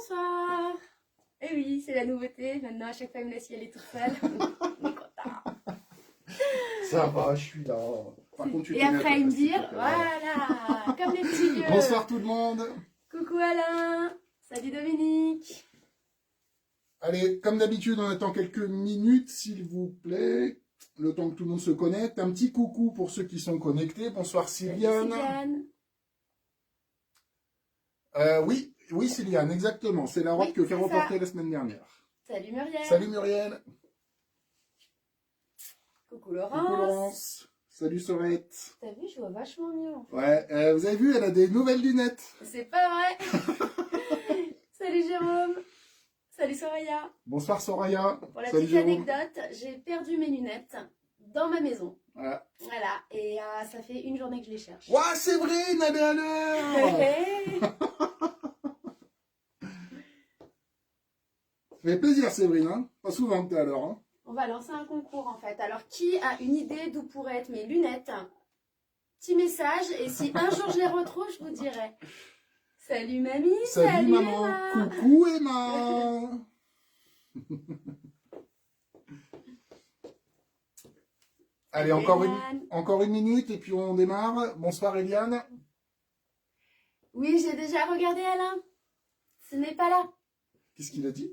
Bonsoir. Eh oui, c'est la nouveauté. Maintenant, à chaque fois, il me laisse y aller toute seule. On est content. Ça va, je suis là. Par contre, Et après, il me dire, voilà, comme les petits vieux. Bonsoir tout le monde. Coucou Alain. Salut Dominique. Allez, comme d'habitude, on attend quelques minutes, s'il vous plaît. Le temps que tout le monde se connecte. Un petit coucou pour ceux qui sont connectés. Bonsoir Sylviane. Sylviane. Oui, Sylviane, exactement. C'est la robe que j'ai reportée la semaine dernière. Salut Muriel. Salut Muriel. Coucou Laurence. Coucou Laurence. Salut Sorette. T'as vu, je vois vachement mieux. En fait. Ouais, vous avez vu, elle a des nouvelles lunettes. C'est pas vrai. Salut Jérôme. Salut Soraya. Bonsoir Soraya. Pour la Salut petite Jérôme. anecdote, j'ai perdu mes lunettes dans ma maison. Voilà. Voilà, et ça fait une journée que je les cherche. Ouah, Séverine, elle est à l'heure. Hey. Ça fait plaisir Séverine, hein. Pas souvent que t'es à l'heure, hein. On va lancer un concours en fait. Alors, qui a une idée d'où pourraient être mes lunettes? Petit message, et si un jour je les retrouve, je vous dirai. Salut mamie, Salut maman. Emma. Coucou Emma. Allez, encore une minute et puis on démarre. Bonsoir Eliane. Oui, j'ai déjà regardé Alain. Ce n'est pas là. Qu'est-ce qu'il a dit?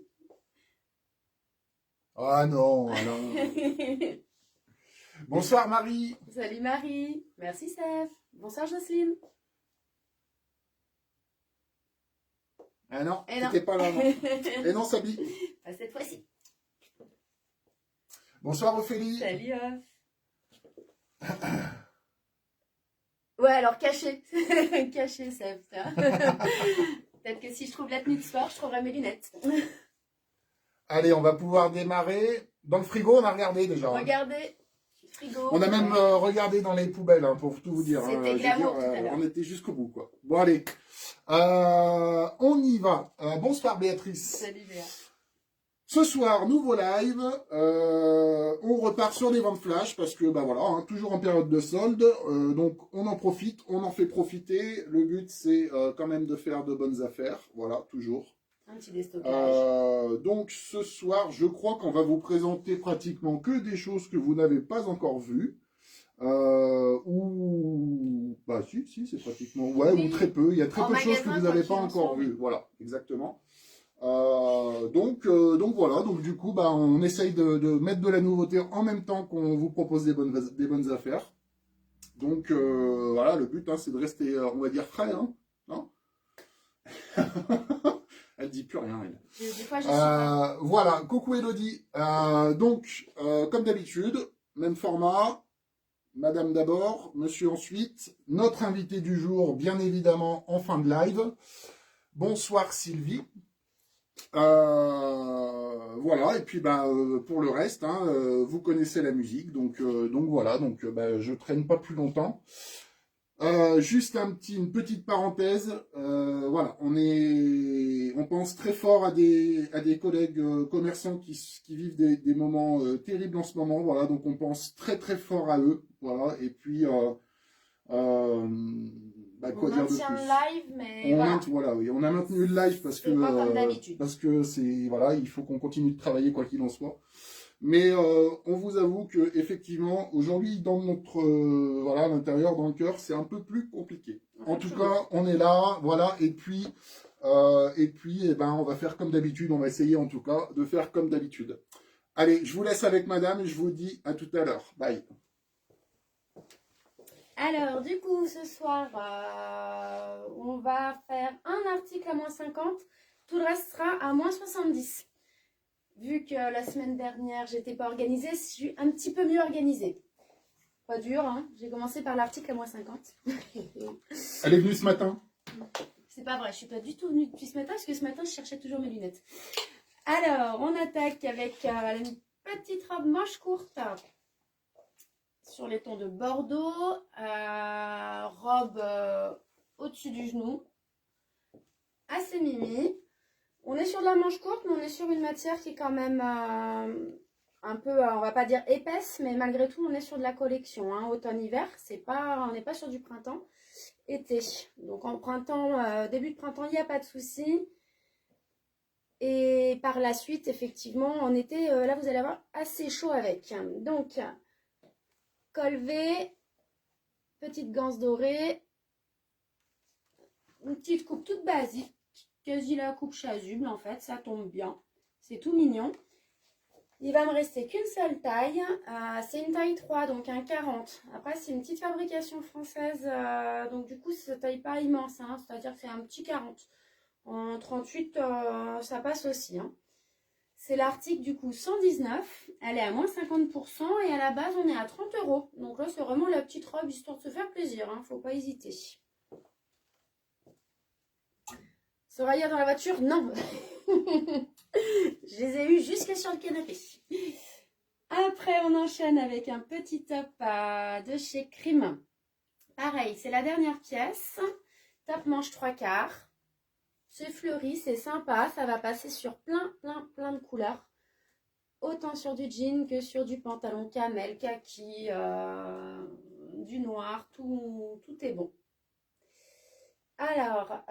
Ah non, Alain. Bonsoir Marie. Salut Marie. Merci Steph. Bonsoir Jocelyne. Ah non, Et non. t'étais pas là. Non. Et non, Sabi. Pas cette fois-ci. Bonsoir Ophélie. Salut. Ouais, alors caché. Caché, Steph. Peut-être que si je trouve la tenue de sport, je trouverai mes lunettes. Allez, on va pouvoir démarrer. Dans le frigo, on a regardé déjà. Regardez. Frigo. On a même regardé dans les poubelles, hein, pour tout vous dire. C'était glamour tout à l'heure. On était jusqu'au bout, quoi. Bon, allez. On y va. Bonsoir Béatrice. Salut Béa. Ce soir, nouveau live. On repart sur des ventes flash parce que, bah voilà, hein, toujours en période de solde. Donc, on en profite, on en fait profiter. Le but, c'est quand même de faire de bonnes affaires. Voilà, toujours. Un petit déstockage. Donc ce soir, je crois qu'on va vous présenter pratiquement que des choses que vous n'avez pas encore vues. Ou... Bah si, c'est pratiquement... Ouais, oui. Ou très peu. Il y a très peu de choses que vous n'avez pas encore vues. Voilà, exactement. Donc voilà, donc du coup, bah, on essaye de mettre de la nouveauté en même temps qu'on vous propose des bonnes affaires. Donc voilà, le but, hein, c'est de rester, on va dire, frais, hein, non? Elle dit plus rien, elle. Des fois, je suis voilà, coucou Elodie. Donc, comme d'habitude, même format. Madame d'abord, monsieur ensuite. Notre invité du jour, bien évidemment, en fin de live. Bonsoir Sylvie. Voilà, et puis bah, pour le reste, hein, vous connaissez la musique. Donc voilà, donc bah, je traîne pas plus longtemps. Juste une petite parenthèse, voilà, on pense très fort à des collègues commerçants qui vivent des moments terribles en ce moment, voilà, donc on pense très très fort à eux, voilà, et puis bah, quoi dire de plus. le live, mais voilà, oui, on a maintenu le live parce que c'est voilà, il faut qu'on continue de travailler quoi qu'il en soit. Mais on vous avoue que effectivement aujourd'hui dans notre voilà à l'intérieur dans le cœur c'est un peu plus compliqué. En tout cas on est là voilà et puis eh ben on va faire comme d'habitude, on va essayer en tout cas de faire comme d'habitude. Allez, je vous laisse avec madame et je vous dis à tout à l'heure. Bye. Alors du coup ce soir on va faire un article à -50, tout le reste sera à -70. Vu que la semaine dernière, j'étais pas organisée, je suis un petit peu mieux organisée. Pas dur, hein. J'ai commencé par l'article à -50. Elle est venue ce matin? C'est pas vrai, je suis pas du tout venue depuis ce matin, parce que ce matin, je cherchais toujours mes lunettes. Alors, on attaque avec une petite robe manche courte sur les tons de Bordeaux, robe au-dessus du genou, assez mimi. On est sur de la manche courte, mais on est sur une matière qui est quand même un peu, on va pas dire épaisse, mais malgré tout, on est sur de la collection, hein, automne-hiver. On n'est pas sur du printemps-été. Donc en printemps, début de printemps, il n'y a pas de souci. Et par la suite, effectivement, en été, là, vous allez avoir assez chaud avec. Donc, col V, petite ganse dorée, une petite coupe toute basique, quasi la coupe chasuble en fait, ça tombe bien, c'est tout mignon. Il va me rester qu'une seule taille, c'est une taille 3, donc un 40. Après, c'est une petite fabrication française, donc du coup, ça ne taille pas immense, hein, c'est-à-dire que c'est un petit 40. En 38, ça passe aussi. Hein. C'est l'article du coup 119, elle est à moins 50% et à la base, on est à 30 €. Donc là, c'est vraiment la petite robe histoire de se faire plaisir, hein, faut pas hésiter. Soraya dans la voiture? Non. Je les ai eus jusque sur le canapé. Après, on enchaîne avec un petit top de chez Crime. Pareil, c'est la dernière pièce. Top manche 3/4. C'est fleuri, c'est sympa. Ça va passer sur plein de couleurs. Autant sur du jean que sur du pantalon camel, kaki, du noir. Tout est bon. Alors,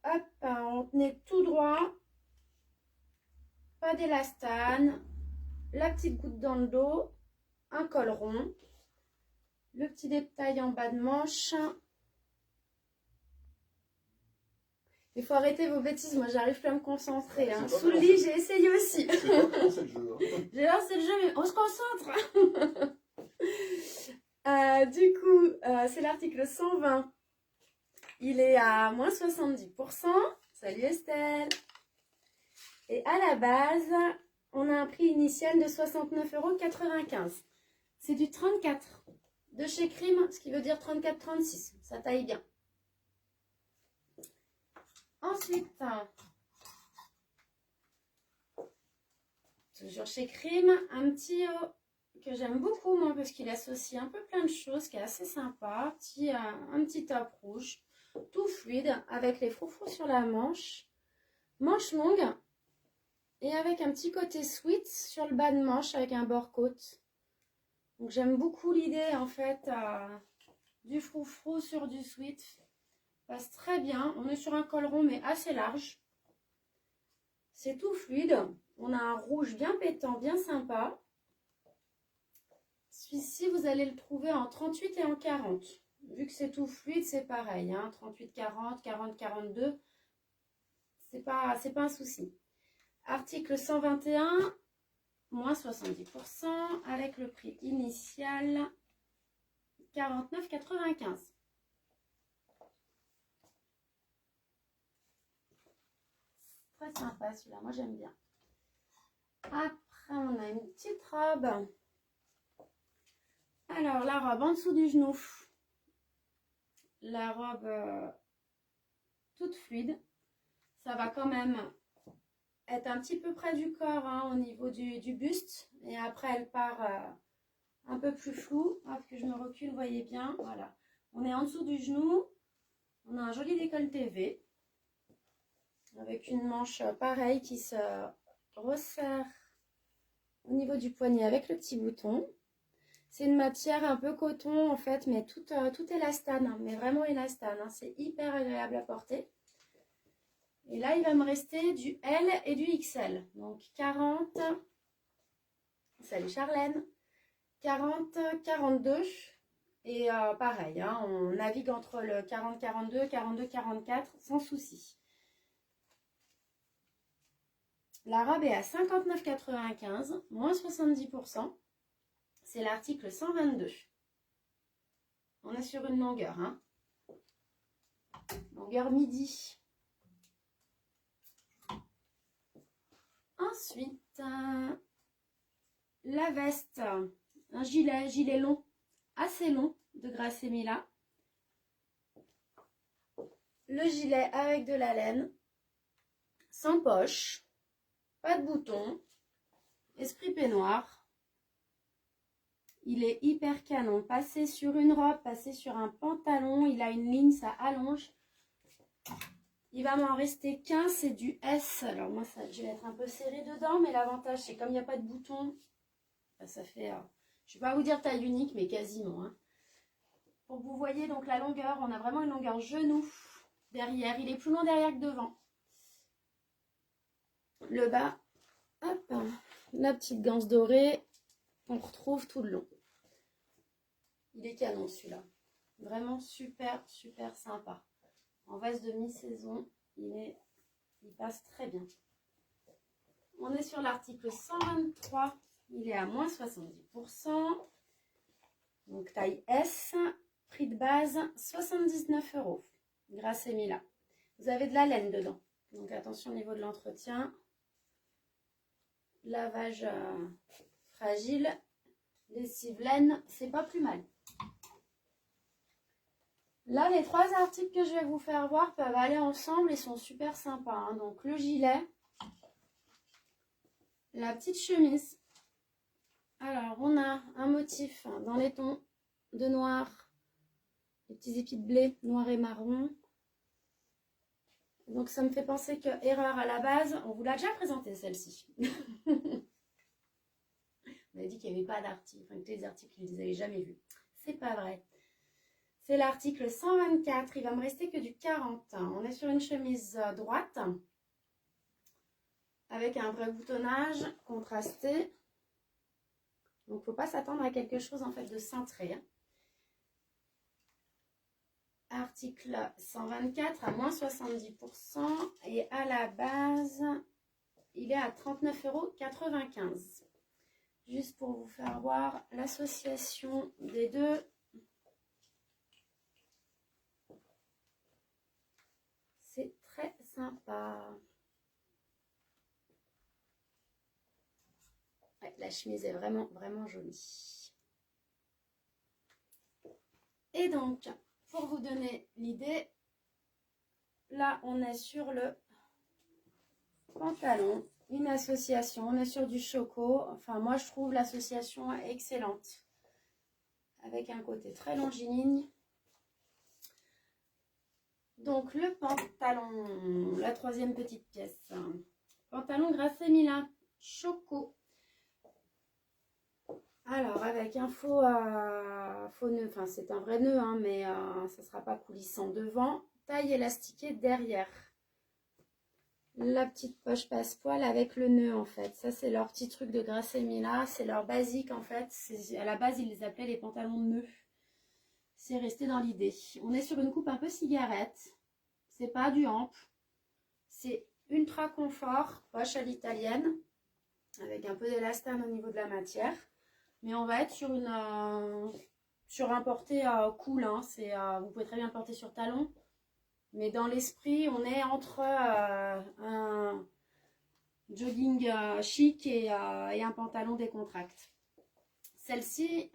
hop, on tenait tout droit. Pas d'élastane. La petite goutte dans le dos. Un col rond. Le petit détail en bas de manche. Il faut arrêter vos bêtises, moi j'arrive plus à me concentrer. Hein. Sous le lit, j'ai essayé aussi. J'ai lancé le jeu, mais on se concentre. Du coup, c'est l'article 120. Il est à moins 70%. Salut Estelle. Et à la base, on a un prix initial de 69,95 €. C'est du 34 de chez Crime, ce qui veut dire 34,36. Ça taille bien. Ensuite, toujours chez Crime, un petit haut que j'aime beaucoup moi parce qu'il associe un peu plein de choses, qui est assez sympa. Un petit top rouge, tout fluide, avec les froufrous sur la manche longue et avec un petit côté sweat sur le bas de manche avec un bord côte. Donc j'aime beaucoup l'idée en fait du froufrou sur du sweat. Passe très bien. On est sur un col rond mais assez large. C'est tout fluide. On a un rouge bien pétant, bien sympa. Celui-ci, vous allez le trouver en 38 et en 40. Vu que c'est tout fluide, c'est pareil. Hein, 38-40, 40-42. C'est pas un souci. Article 121, moins 70%, avec le prix initial 49,95. Très sympa celui-là, moi j'aime bien. Après, on a une petite robe. Alors, la robe en dessous du genou. La robe toute fluide. Ça va quand même être un petit peu près du corps hein, au niveau du buste. Et après, elle part un peu plus floue. Hop, que je me recule, vous voyez bien. Voilà. On est en dessous du genou. On a un joli décolleté V. Avec une manche pareille qui se resserre au niveau du poignet avec le petit bouton. C'est une matière un peu coton en fait, mais tout élastane, hein, mais vraiment élastane. Hein, c'est hyper agréable à porter. Et là, il va me rester du L et du XL. Donc 40, salut Charlène, 40, 42. Et pareil, hein, on navigue entre le 40-42, 42-44 sans souci. La robe est à 59,95, moins 70%. C'est l'article 122. On est sur une longueur, hein. Longueur midi. Ensuite, la veste, un gilet long, assez long de Grasset Mila. Le gilet avec de la laine, sans poche, pas de bouton, esprit peignoir. Il est hyper canon. Passé sur une robe, passé sur un pantalon, il a une ligne, ça allonge. Il va m'en rester qu'un, c'est du S. Alors moi, je vais être un peu serrée dedans, mais l'avantage, c'est comme il n'y a pas de bouton, ça fait, je ne vais pas vous dire taille unique, mais quasiment. Hein. Pour que vous voyez donc la longueur, on a vraiment une longueur genou derrière. Il est plus long derrière que devant. Le bas, hop, la petite ganse dorée, on retrouve tout le long. Il est canon celui-là. Vraiment super, super sympa. En veste de mi-saison, il passe très bien. On est sur l'article 123. Il est à moins 70%. Donc taille S. Prix de base 79 €. Grâce Emila. Vous avez de la laine dedans. Donc attention au niveau de l'entretien. Lavage fragile. Lessive laine, c'est pas plus mal. Là, les 3 articles que je vais vous faire voir peuvent aller ensemble et sont super sympas. Hein. Donc le gilet. La petite chemise. Alors, on a un motif dans les tons de noir. Les petits épis de blé, noir et marron. Donc, ça me fait penser que, erreur à la base, on vous l'a déjà présenté celle-ci. On avait dit qu'il n'y avait pas d'articles, enfin que les articles, ils ne les avaient jamais vus. C'est pas vrai. C'est l'article 124. Il va me rester que du 40. On est sur une chemise droite. Avec un vrai boutonnage contrasté. Donc, il ne faut pas s'attendre à quelque chose en fait de cintré. Article 124 à moins 70%. Et à la base, il est à 39,95 €. Juste pour vous faire voir l'association des deux. C'est très sympa. Ouais, la chemise est vraiment, vraiment jolie. Et donc, pour vous donner l'idée, là, on est sur le pantalon, une association. On est sur du choco. Enfin, moi, je trouve l'association excellente. Avec un côté très longiligne. Donc, le pantalon, la 3e petite pièce. Pantalon Grâce Emila, choco. Alors, avec un faux nœud, enfin c'est un vrai nœud, hein, mais ça ne sera pas coulissant devant. Taille élastiquée derrière. La petite poche passe-poil avec le nœud en fait. Ça, c'est leur petit truc de Grâce Emila. C'est leur basique en fait. À la base, ils les appelaient les pantalons de nœud. C'est resté dans l'idée. On est sur une coupe un peu cigarette. C'est pas du hampe. C'est ultra confort, poche à l'italienne. Avec un peu d'élastane au niveau de la matière. Mais on va être sur un porté cool. Hein. Vous pouvez très bien le porter sur talon. Mais dans l'esprit, on est entre un jogging chic et un pantalon décontracté. Celui-ci,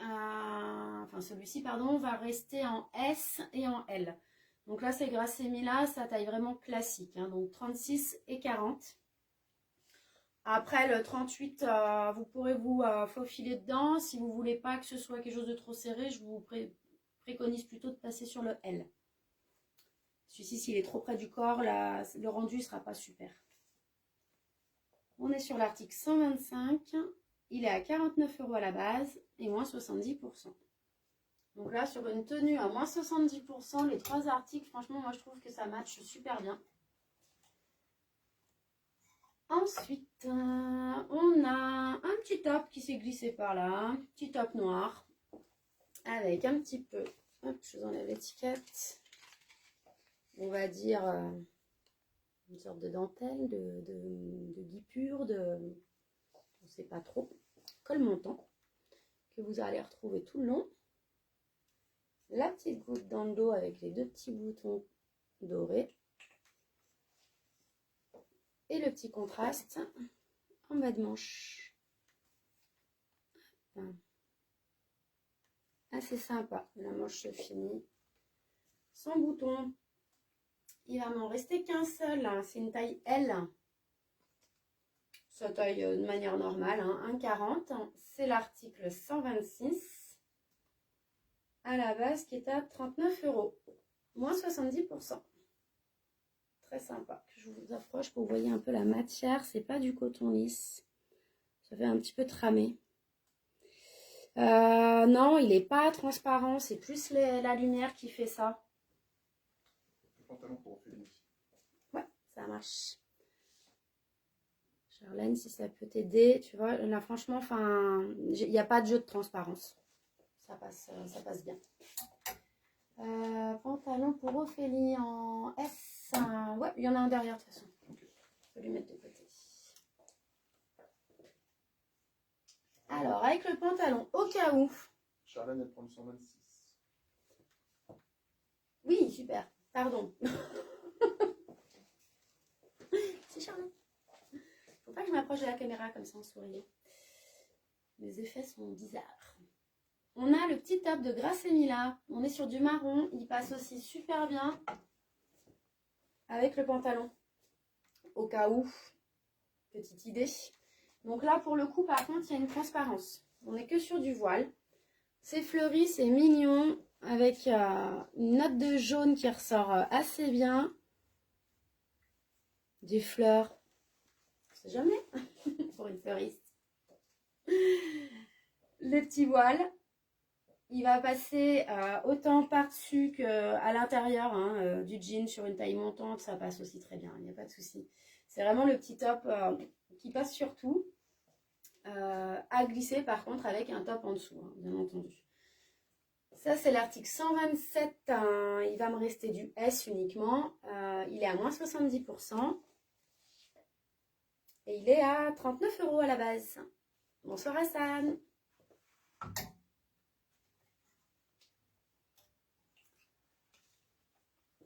va rester en S et en L. Donc là, c'est Grâce Emila, ça taille vraiment classique. Hein. Donc 36 et 40. Après, le 38, vous pourrez vous faufiler dedans. Si vous ne voulez pas que ce soit quelque chose de trop serré, je vous préconise plutôt de passer sur le L. Celui-ci, s'il est trop près du corps, le rendu ne sera pas super. On est sur l'article 125. Il est à 49 € à la base et moins 70%. Donc là, sur une tenue à moins 70%, les 3 articles, franchement, moi, je trouve que ça matche super bien. Ensuite, on a un petit top qui s'est glissé par là, petit top noir, avec un petit peu, hop, je vous enlève l'étiquette, on va dire une sorte de dentelle, de guipure, on ne sait pas trop, col montant, que vous allez retrouver tout le long. La petite goutte dans le dos avec les 2 petits boutons dorés. Et le petit contraste en bas de manche. Assez sympa. La manche se finit. Sans bouton. Il va m'en rester qu'un seul. C'est une taille L. Ça taille de manière normale. 1,40. C'est l'article 126. À la base qui est à 39 €. Moins 70%. Très sympa. Je vous approche pour que vous voyez un peu la matière. C'est pas du coton lisse. Ça fait un petit peu tramé. Non, il n'est pas transparent. C'est plus la lumière qui fait ça. Le pantalon pour refaire aussi. Ouais, ça marche. Charlène, si ça peut t'aider, tu vois, là franchement, enfin, il n'y a pas de jeu de transparence. Ça passe bien. Pantalon pour Ophélie en S. Ouais, il y en a un derrière de toute façon. Je peux lui mettre de côté. Alors, avec le pantalon, au cas où. Charlène, elle prend le 126. Oui, super. Pardon. C'est Charlène. Faut pas que je m'approche de la caméra comme ça en souriant. Les effets sont bizarres. On a le petit top de Grassemilla. On est sur du marron. Il passe aussi super bien avec le pantalon. Au cas où. Petite idée. Donc là, pour le coup, par contre, il y a une transparence. On n'est que sur du voile. C'est fleuri, c'est mignon. Avec une note de jaune qui ressort assez bien. Des fleurs. On sait jamais. Pour une fleuriste. Les petits voiles. Il va passer autant par-dessus qu'à l'intérieur du jean sur une taille montante. Ça passe aussi très bien, il n'y a pas de souci. C'est vraiment le petit top qui passe sur tout. À glisser par contre avec un top en dessous, bien entendu. Ça, c'est l'article 127. Il va me rester du S uniquement. Il est à moins 70%. Et il est à 39 € à la base. Bonsoir Hassan.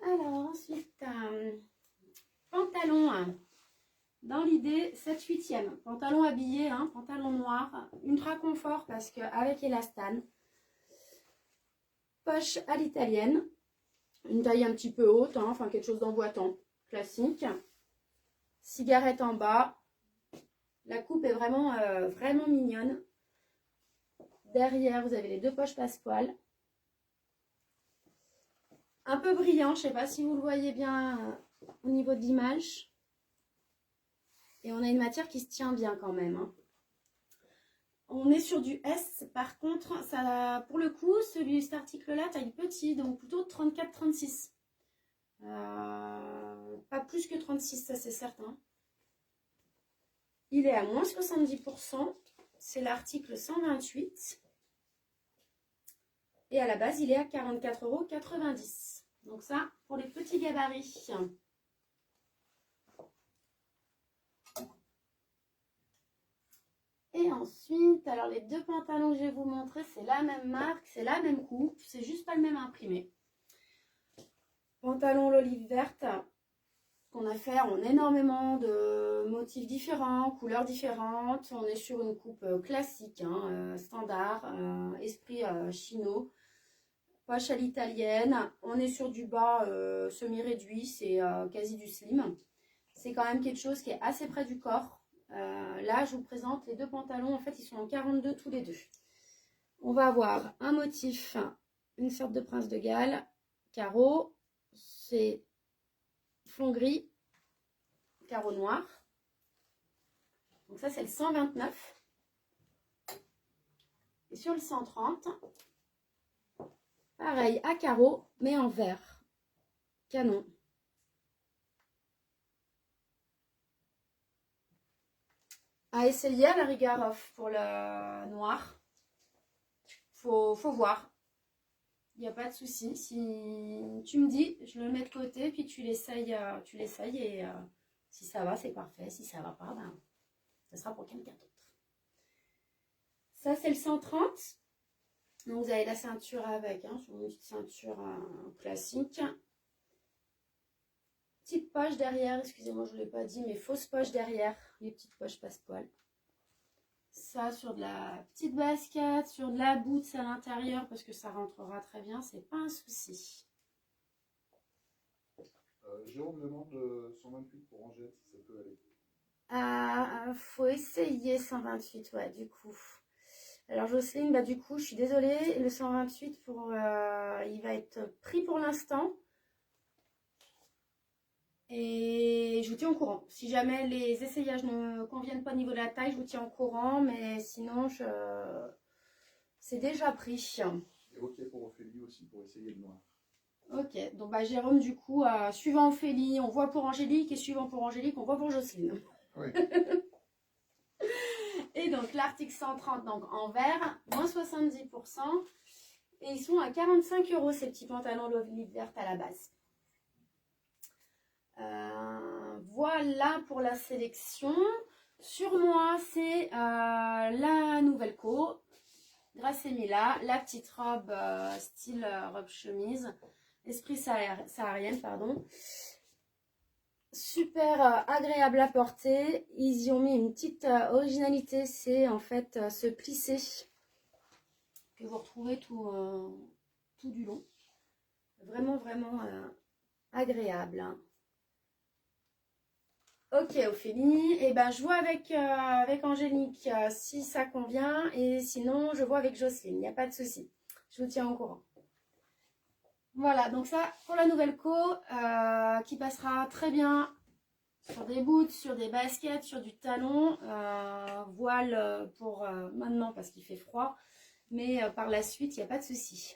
Alors ensuite, pantalon, dans l'idée 7/8e, pantalon habillé, pantalon noir, ultra confort parce qu'avec élastane, poche à l'italienne, une taille un petit peu haute, enfin quelque chose d'emboîtant, classique, cigarette en bas, la coupe est vraiment, vraiment mignonne. Derrière, vous avez les deux poches passepoil. Un peu brillant, je ne sais pas si vous le voyez bien au niveau de l'image. Et on a une matière qui se tient bien quand même. On est sur du S, par contre, ça, pour le coup, cet article-là, taille petit, donc plutôt 34-36. Pas plus que 36, ça c'est certain. Il est à moins 70%, c'est l'article 128. Et à la base, il est à 44,90 €. Donc ça, pour les petits gabarits. Et ensuite, alors les deux pantalons que je vais vous montrer, c'est la même marque, c'est la même coupe, c'est juste pas le même imprimé. Pantalon l'olive verte, qu'on a fait en énormément de motifs différents, couleurs différentes. On est sur une coupe classique, standard, esprit chino. Poche à l'italienne, on est sur du bas semi-réduit, c'est quasi du slim. C'est quand même quelque chose qui est assez près du corps. Là, je vous présente les deux pantalons, en fait, ils sont en 42 tous les deux. On va avoir un motif, une sorte de prince de Galles, carreau, c'est fond gris, carreau noir. Donc ça, c'est le 129. Et sur le 130... pareil, à carreaux, mais en vert. Canon. À essayer à la rigueur off pour le noir. Faut voir. Il n'y a pas de souci. Si tu me dis, je le mets de côté, puis tu l'essayes et si ça va, c'est parfait. Si ça va pas, ben, ça sera pour quelqu'un d'autre. Ça, c'est le 130. Donc, vous avez la ceinture avec, sur une petite ceinture classique. Petite poche derrière, excusez-moi, je ne vous l'ai pas dit, mais fausse poche derrière, les petites poches passe-poil. Ça sur de la petite basket, sur de la boots à l'intérieur, parce que ça rentrera très bien, c'est pas un souci. Jérôme demande 128 pour Angèle, si ça peut aller. Faut essayer 128, ouais, du coup. Alors Jocelyne, bah du coup, je suis désolée, le 128, il va être pris pour l'instant. Et je vous tiens au courant. Si jamais les essayages ne conviennent pas au niveau de la taille, je vous tiens au courant. Mais sinon, c'est déjà pris. Et ok pour Ophélie aussi, pour essayer le noir. Ok, donc bah, Jérôme, du coup, suivant Ophélie, on voit pour Angélique. Et suivant pour Angélique, on voit pour Jocelyne. Oui. Et donc l'article 130 donc en vert, moins 70%. Et ils sont à 45 € ces petits pantalons Lovely verte à la base. Voilà pour la sélection. Sur moi, c'est la nouvelle co. Grâce Mila, la petite robe style robe chemise, esprit saharienne, pardon. Super agréable à porter. Ils y ont mis une petite originalité, c'est en fait ce plissé que vous retrouvez tout du long. Vraiment, vraiment agréable. Hein. Ok Ophélie, et ben je vois avec Angélique si ça convient et sinon je vois avec Jocelyne, il n'y a pas de souci. Je vous tiens au courant. Voilà, donc ça pour la nouvelle co qui passera très bien sur des boots, sur des baskets, sur du talon, voile pour maintenant parce qu'il fait froid, mais par la suite il n'y a pas de souci.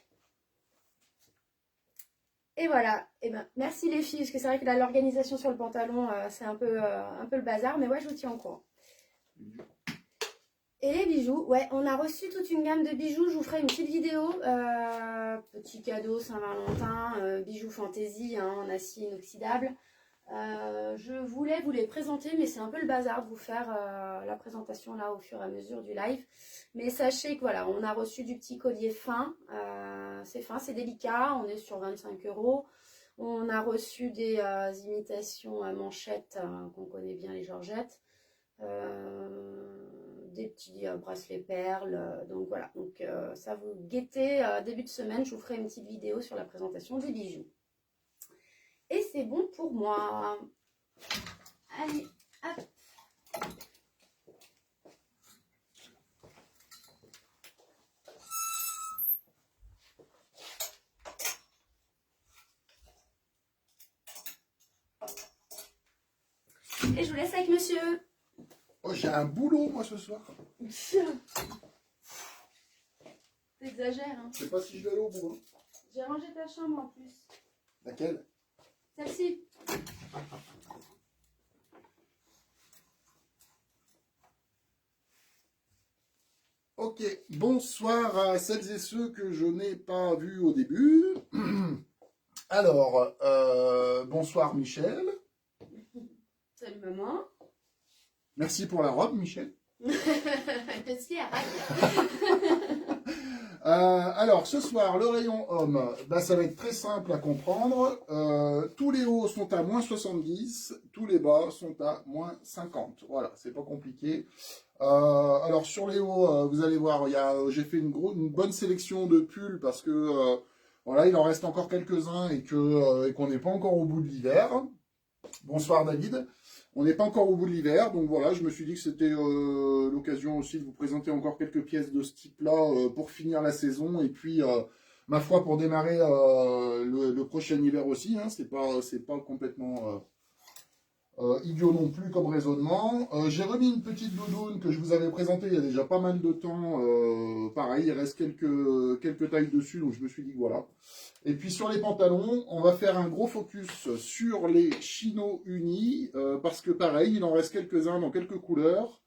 Et voilà, et ben, merci les filles, parce que c'est vrai que l'organisation sur le pantalon, c'est un peu le bazar, mais ouais, je vous tiens au courant. Et les bijoux, ouais, on a reçu toute une gamme de bijoux, je vous ferai une petite vidéo, petit cadeau Saint-Valentin, bijoux fantaisie hein, en acier inoxydable. Je voulais vous les présenter, mais c'est un peu le bazar de vous faire la présentation là au fur et à mesure du live. Mais sachez que voilà, on a reçu du petit collier fin, c'est fin, c'est délicat, on est sur 25 €. On a reçu des imitations à manchettes qu'on connaît bien, les Georgettes, des petits bracelets perles, donc voilà, donc ça vous guettez début de semaine, je vous ferai une petite vidéo sur la présentation des bijoux. Et c'est bon pour moi. Allez, hop. Et je vous laisse avec monsieur. Oh, j'ai un boulot, moi, ce soir. T'exagères, hein. Je sais pas si je vais aller au bout. Hein. J'ai rangé ta chambre en plus. Laquelle? Celle-ci. Ok, bonsoir à celles et ceux que je n'ai pas vus au début. Alors, bonsoir Michel. Salut maman. Merci pour la robe, Michel. Merci, alors, ce soir, le rayon homme, bah, ça va être très simple à comprendre. Tous les hauts sont à moins 70, tous les bas sont à moins 50. Voilà, c'est pas compliqué. Alors, sur les hauts, vous allez voir, j'ai fait une bonne sélection de pulls parce que voilà, il en reste encore quelques-uns et qu'on n'est pas encore au bout de l'hiver. Bonsoir David. On n'est pas encore au bout de l'hiver, donc voilà, je me suis dit que c'était l'occasion aussi de vous présenter encore quelques pièces de ce type-là pour finir la saison et puis, ma foi, pour démarrer le prochain hiver aussi. Hein, c'est pas complètement idiot non plus comme raisonnement. J'ai remis une petite doudoune que je vous avais présentée il y a déjà pas mal de temps. Pareil, il reste quelques tailles dessus, donc je me suis dit que voilà. Et puis sur les pantalons, on va faire un gros focus sur les chinos unis, parce que pareil, il en reste quelques-uns dans quelques couleurs.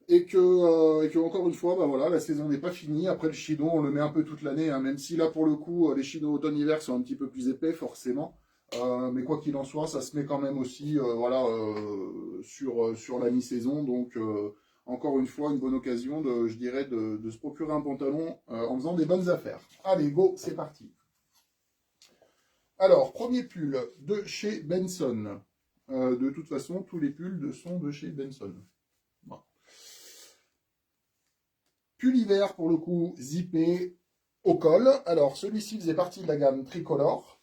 Et que encore une fois, bah voilà, la saison n'est pas finie. Après le chino, on le met un peu toute l'année, hein, même si là pour le coup, les chinos automne-hiver sont un petit peu plus épais forcément. Mais quoi qu'il en soit, ça se met quand même aussi voilà, sur la mi-saison. Donc encore une fois, une bonne occasion je dirais, de se procurer un pantalon en faisant des bonnes affaires. Allez, go, c'est parti. Alors, premier pull de chez Benson. De toute façon, tous les pulls sont de chez Benson. Bon. Pull hiver, pour le coup, zippé au col. Alors, celui-ci faisait partie de la gamme tricolore.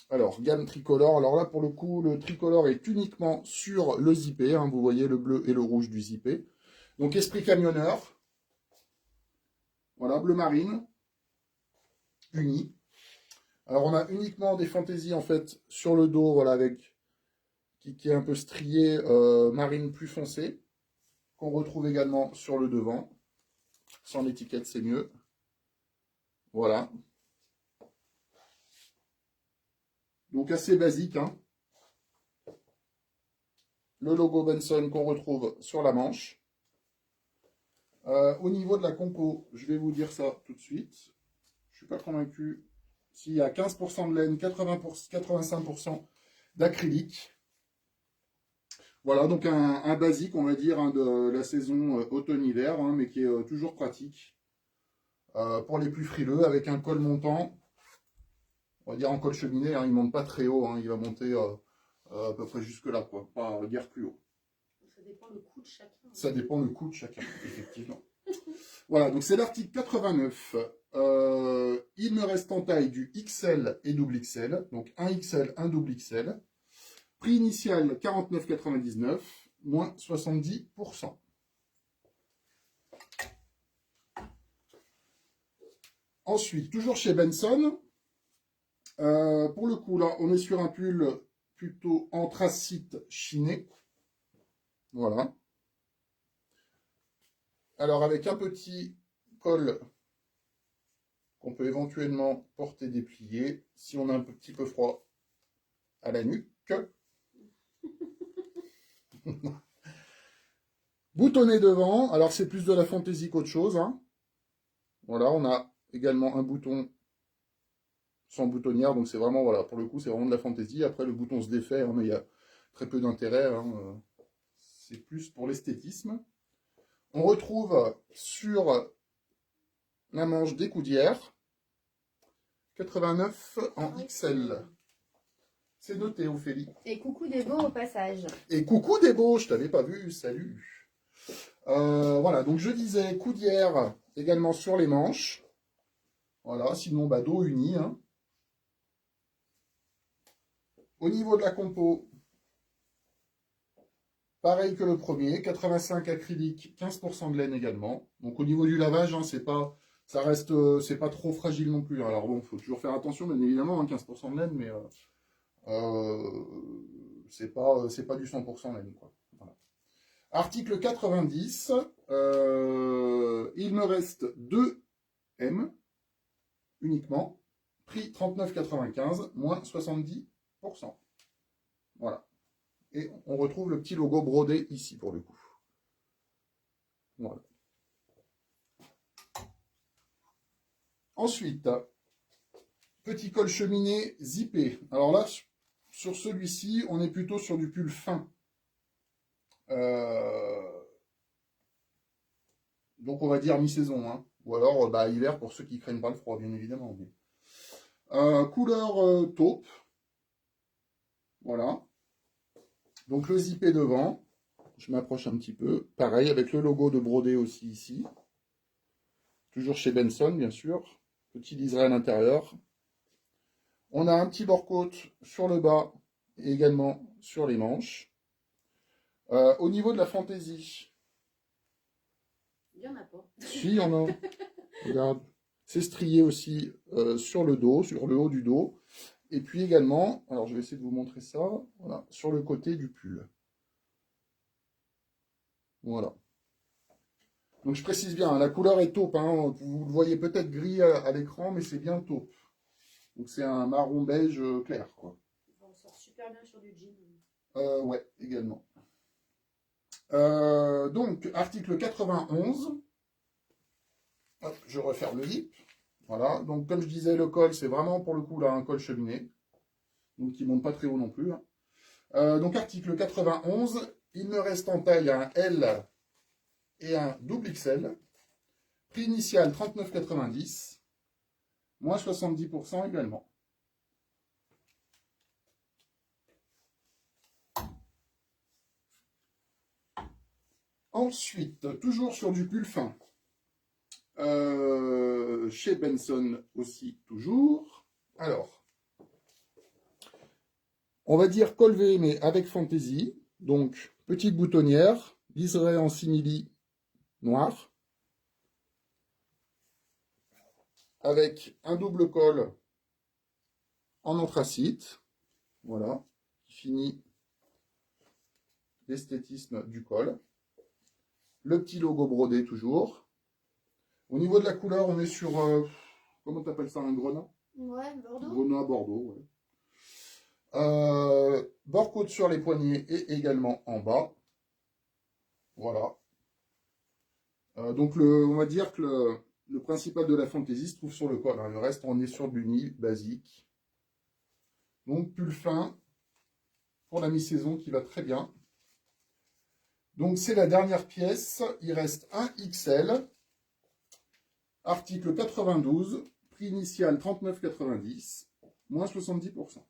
Alors, gamme tricolore. Alors là, pour le coup, le tricolore est uniquement sur le zippé. Hein, vous voyez le bleu et le rouge du zippé. Donc, esprit camionneur. Voilà, bleu marine. Uni. Alors, on a uniquement des fantaisies, en fait, sur le dos, voilà, avec qui est un peu strié marine plus foncé, qu'on retrouve également sur le devant. Sans l'étiquette, c'est mieux. Voilà. Donc, assez basique, hein. le logo Benson qu'on retrouve sur la manche. Au niveau de la compo, je vais vous dire ça tout de suite. Je ne suis pas convaincu. S'il y a 15% de laine, 85% d'acrylique. Voilà, donc un basique, on va dire, hein, de la saison automne-hiver, hein, mais qui est toujours pratique pour les plus frileux, avec un col montant. On va dire en col cheminée, hein, il ne monte pas très haut, hein, il va monter à peu près jusque là, quoi, pas guère plus haut. Ça dépend le coût de chacun. Ça dépend le coût de chacun, effectivement. Voilà, donc c'est l'article 89. Il me reste en taille du XL et double XL, donc un XL, un double XL. Prix initial 49,99, moins 70%. Ensuite, toujours chez Benson, pour le coup, là, on est sur un pull plutôt anthracite chiné. Voilà. Alors, avec un petit col qu'on peut éventuellement porter déplié si on a un petit peu froid à la nuque. Boutonné devant, alors c'est plus de la fantaisie qu'autre chose. Hein. Voilà, on a également un bouton sans boutonnière, donc c'est vraiment, voilà, pour le coup, c'est vraiment de la fantaisie. Après, le bouton se défait, hein, mais il y a très peu d'intérêt. Hein, c'est plus pour l'esthétisme. On retrouve sur la manche des coudières, 89 en XL. C'est noté, Ophélie. Et coucou des beaux au passage. Et coucou des beaux, je t'avais pas vu, salut. Voilà, donc je disais coudière également sur les manches. Voilà, sinon bah, dos uni. Hein. Au niveau de la compo, pareil que le premier, 85 acrylique, 15% de laine également. Donc au niveau du lavage, hein, c'est pas trop fragile non plus. Alors bon, il faut toujours faire attention, bien évidemment, hein, 15% de laine, mais c'est pas du 100% laine, quoi. Voilà. Article 90, il me reste 2 M uniquement, prix 39,95, moins 70%. Voilà. Et on retrouve le petit logo brodé ici pour le coup. Voilà. Ensuite, petit col cheminée zippé. Alors là, sur celui-ci, on est plutôt sur du pull fin. Donc on va dire mi-saison. Hein. Ou alors bah, hiver pour ceux qui craignent pas le froid, bien évidemment. Mais... couleur taupe. Voilà. Donc le zippé devant. Je m'approche un petit peu. Pareil, avec le logo de brodé aussi ici. Toujours chez Benson, bien sûr. Petit liseré à l'intérieur. On a un petit bord-côte sur le bas et également sur les manches. Au niveau de la fantaisie. Il n'y en a pas. Si, il y en a. Regarde. C'est strié aussi sur le dos, sur le haut du dos. Et puis également, alors je vais essayer de vous montrer ça, voilà, sur le côté du pull. Voilà. Donc je précise bien, hein, la couleur est taupe. Hein, vous le voyez peut-être gris à l'écran, mais c'est bien taupe. Donc c'est un marron beige clair, quoi. On sort super bien sur du jean. Ouais, également. Donc, article 91. Hop, je referme le zip. Voilà, donc comme je disais, le col, c'est vraiment pour le coup là un col cheminée. Donc qui ne monte pas très haut non plus. Hein. Donc article 91, il me reste en taille un L et un double XL. Prix initial 39,90. Moins 70% également. Ensuite, toujours sur du pull fin. Chez Benson aussi, toujours. Alors, on va dire col V, mais avec fantaisie. Donc, petite boutonnière, liseré en simili noir. Avec un double col en anthracite. Voilà, qui finit l'esthétisme du col. Le petit logo brodé toujours. Au niveau de la couleur, on est sur, comment t'appelles ça, un grenat? Ouais, Bordeaux. Grenat Bordeaux, ouais. Bord-côte sur les poignets et également en bas. Voilà. Donc, on va dire que le principal de la fantaisie se trouve sur le col. Hein. Le reste, on est sur du nid basique. Donc, pull fin pour la mi-saison qui va très bien. Donc, c'est la dernière pièce. Il reste un XL. Article 92. Prix initial 39,90. Moins 70%.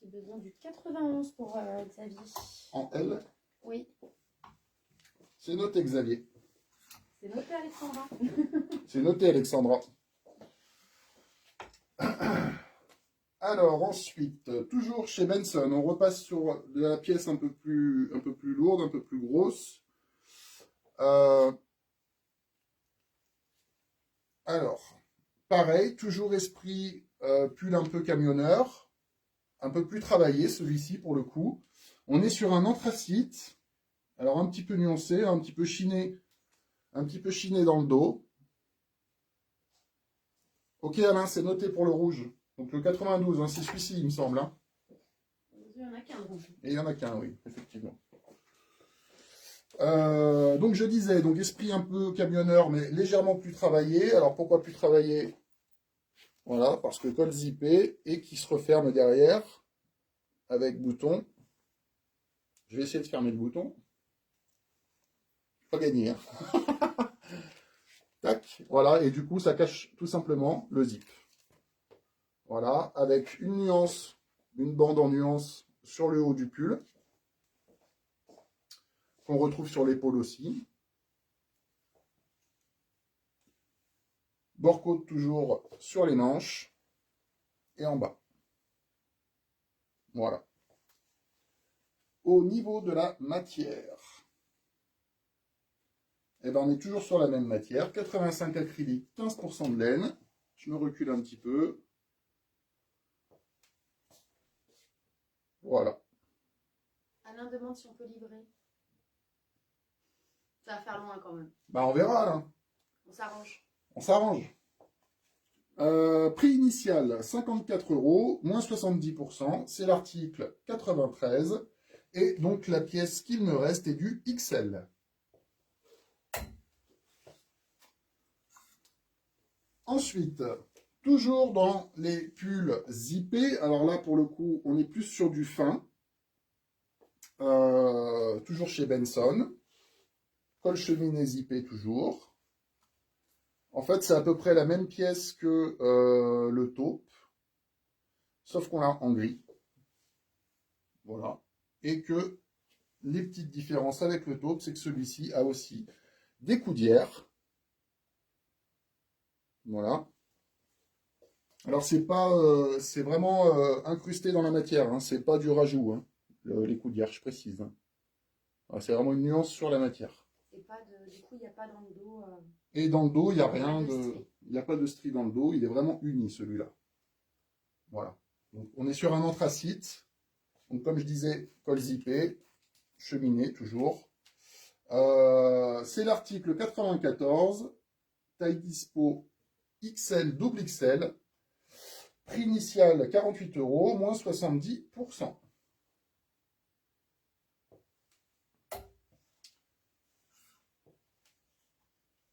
J'ai besoin du 91 pour Xavier. En L? Oui. C'est noté, Xavier. C'est noté, Alexandra. C'est noté, Alexandra. Alors, ensuite, toujours chez Benson, on repasse sur de la pièce un peu plus lourde, un peu plus grosse. Alors, pareil, toujours esprit pull un peu camionneur, un peu plus travaillé, celui-ci pour le coup. On est sur un anthracite, alors un petit peu nuancé, un petit peu chiné dans le dos. Ok Alain, c'est noté pour le rouge. Donc le 92, hein, c'est celui-ci, il me semble. Hein. Il n'y en a qu'un rouge. Et il y en a qu'un, oui, effectivement. Donc je disais, donc esprit un peu camionneur, mais légèrement plus travaillé. Alors pourquoi plus travaillé? Voilà, parce que col zippé et qui se referme derrière avec bouton. Je vais essayer de fermer le bouton. Pas gagné. Hein. Tac, voilà, et du coup ça cache tout simplement le zip. Voilà, avec une nuance, une bande en nuance sur le haut du pull, qu'on retrouve sur l'épaule aussi. Bord-côte toujours sur les manches et en bas. Voilà. Au niveau de la matière, eh ben on est toujours sur la même matière, 85 acrylique, 15% de laine. Je me recule un petit peu. Voilà. Alain demande si on peut livrer. Ça va faire loin quand même. Bah on verra là. On s'arrange. On s'arrange. Prix initial 54 €, moins 70%, c'est l'article 93. Et donc la pièce qu'il me reste est du XL. Ensuite, toujours dans les pulls zippés, alors là pour le coup on est plus sur du fin, toujours chez Benson, col cheminée zippé toujours. En fait c'est à peu près la même pièce que le taupe, sauf qu'on l'a en gris. Voilà. Et que les petites différences avec le taupe, c'est que celui-ci a aussi des coudières. Voilà. Alors c'est pas, c'est vraiment incrusté dans la matière, hein, c'est pas du rajout, hein, les coudières, je précise. Hein. C'est vraiment une nuance sur la matière. Et pas de, du coup, il n'y a pas dans le dos. Et dans le dos, il n'y a rien de, il n'y a pas de strie dans le dos, il est vraiment uni celui-là. Voilà. Donc on est sur un anthracite. Donc comme je disais, col zippé, cheminée toujours. C'est l'article 94, taille dispo XL, double XL. Prix initial 48 €, moins 70%.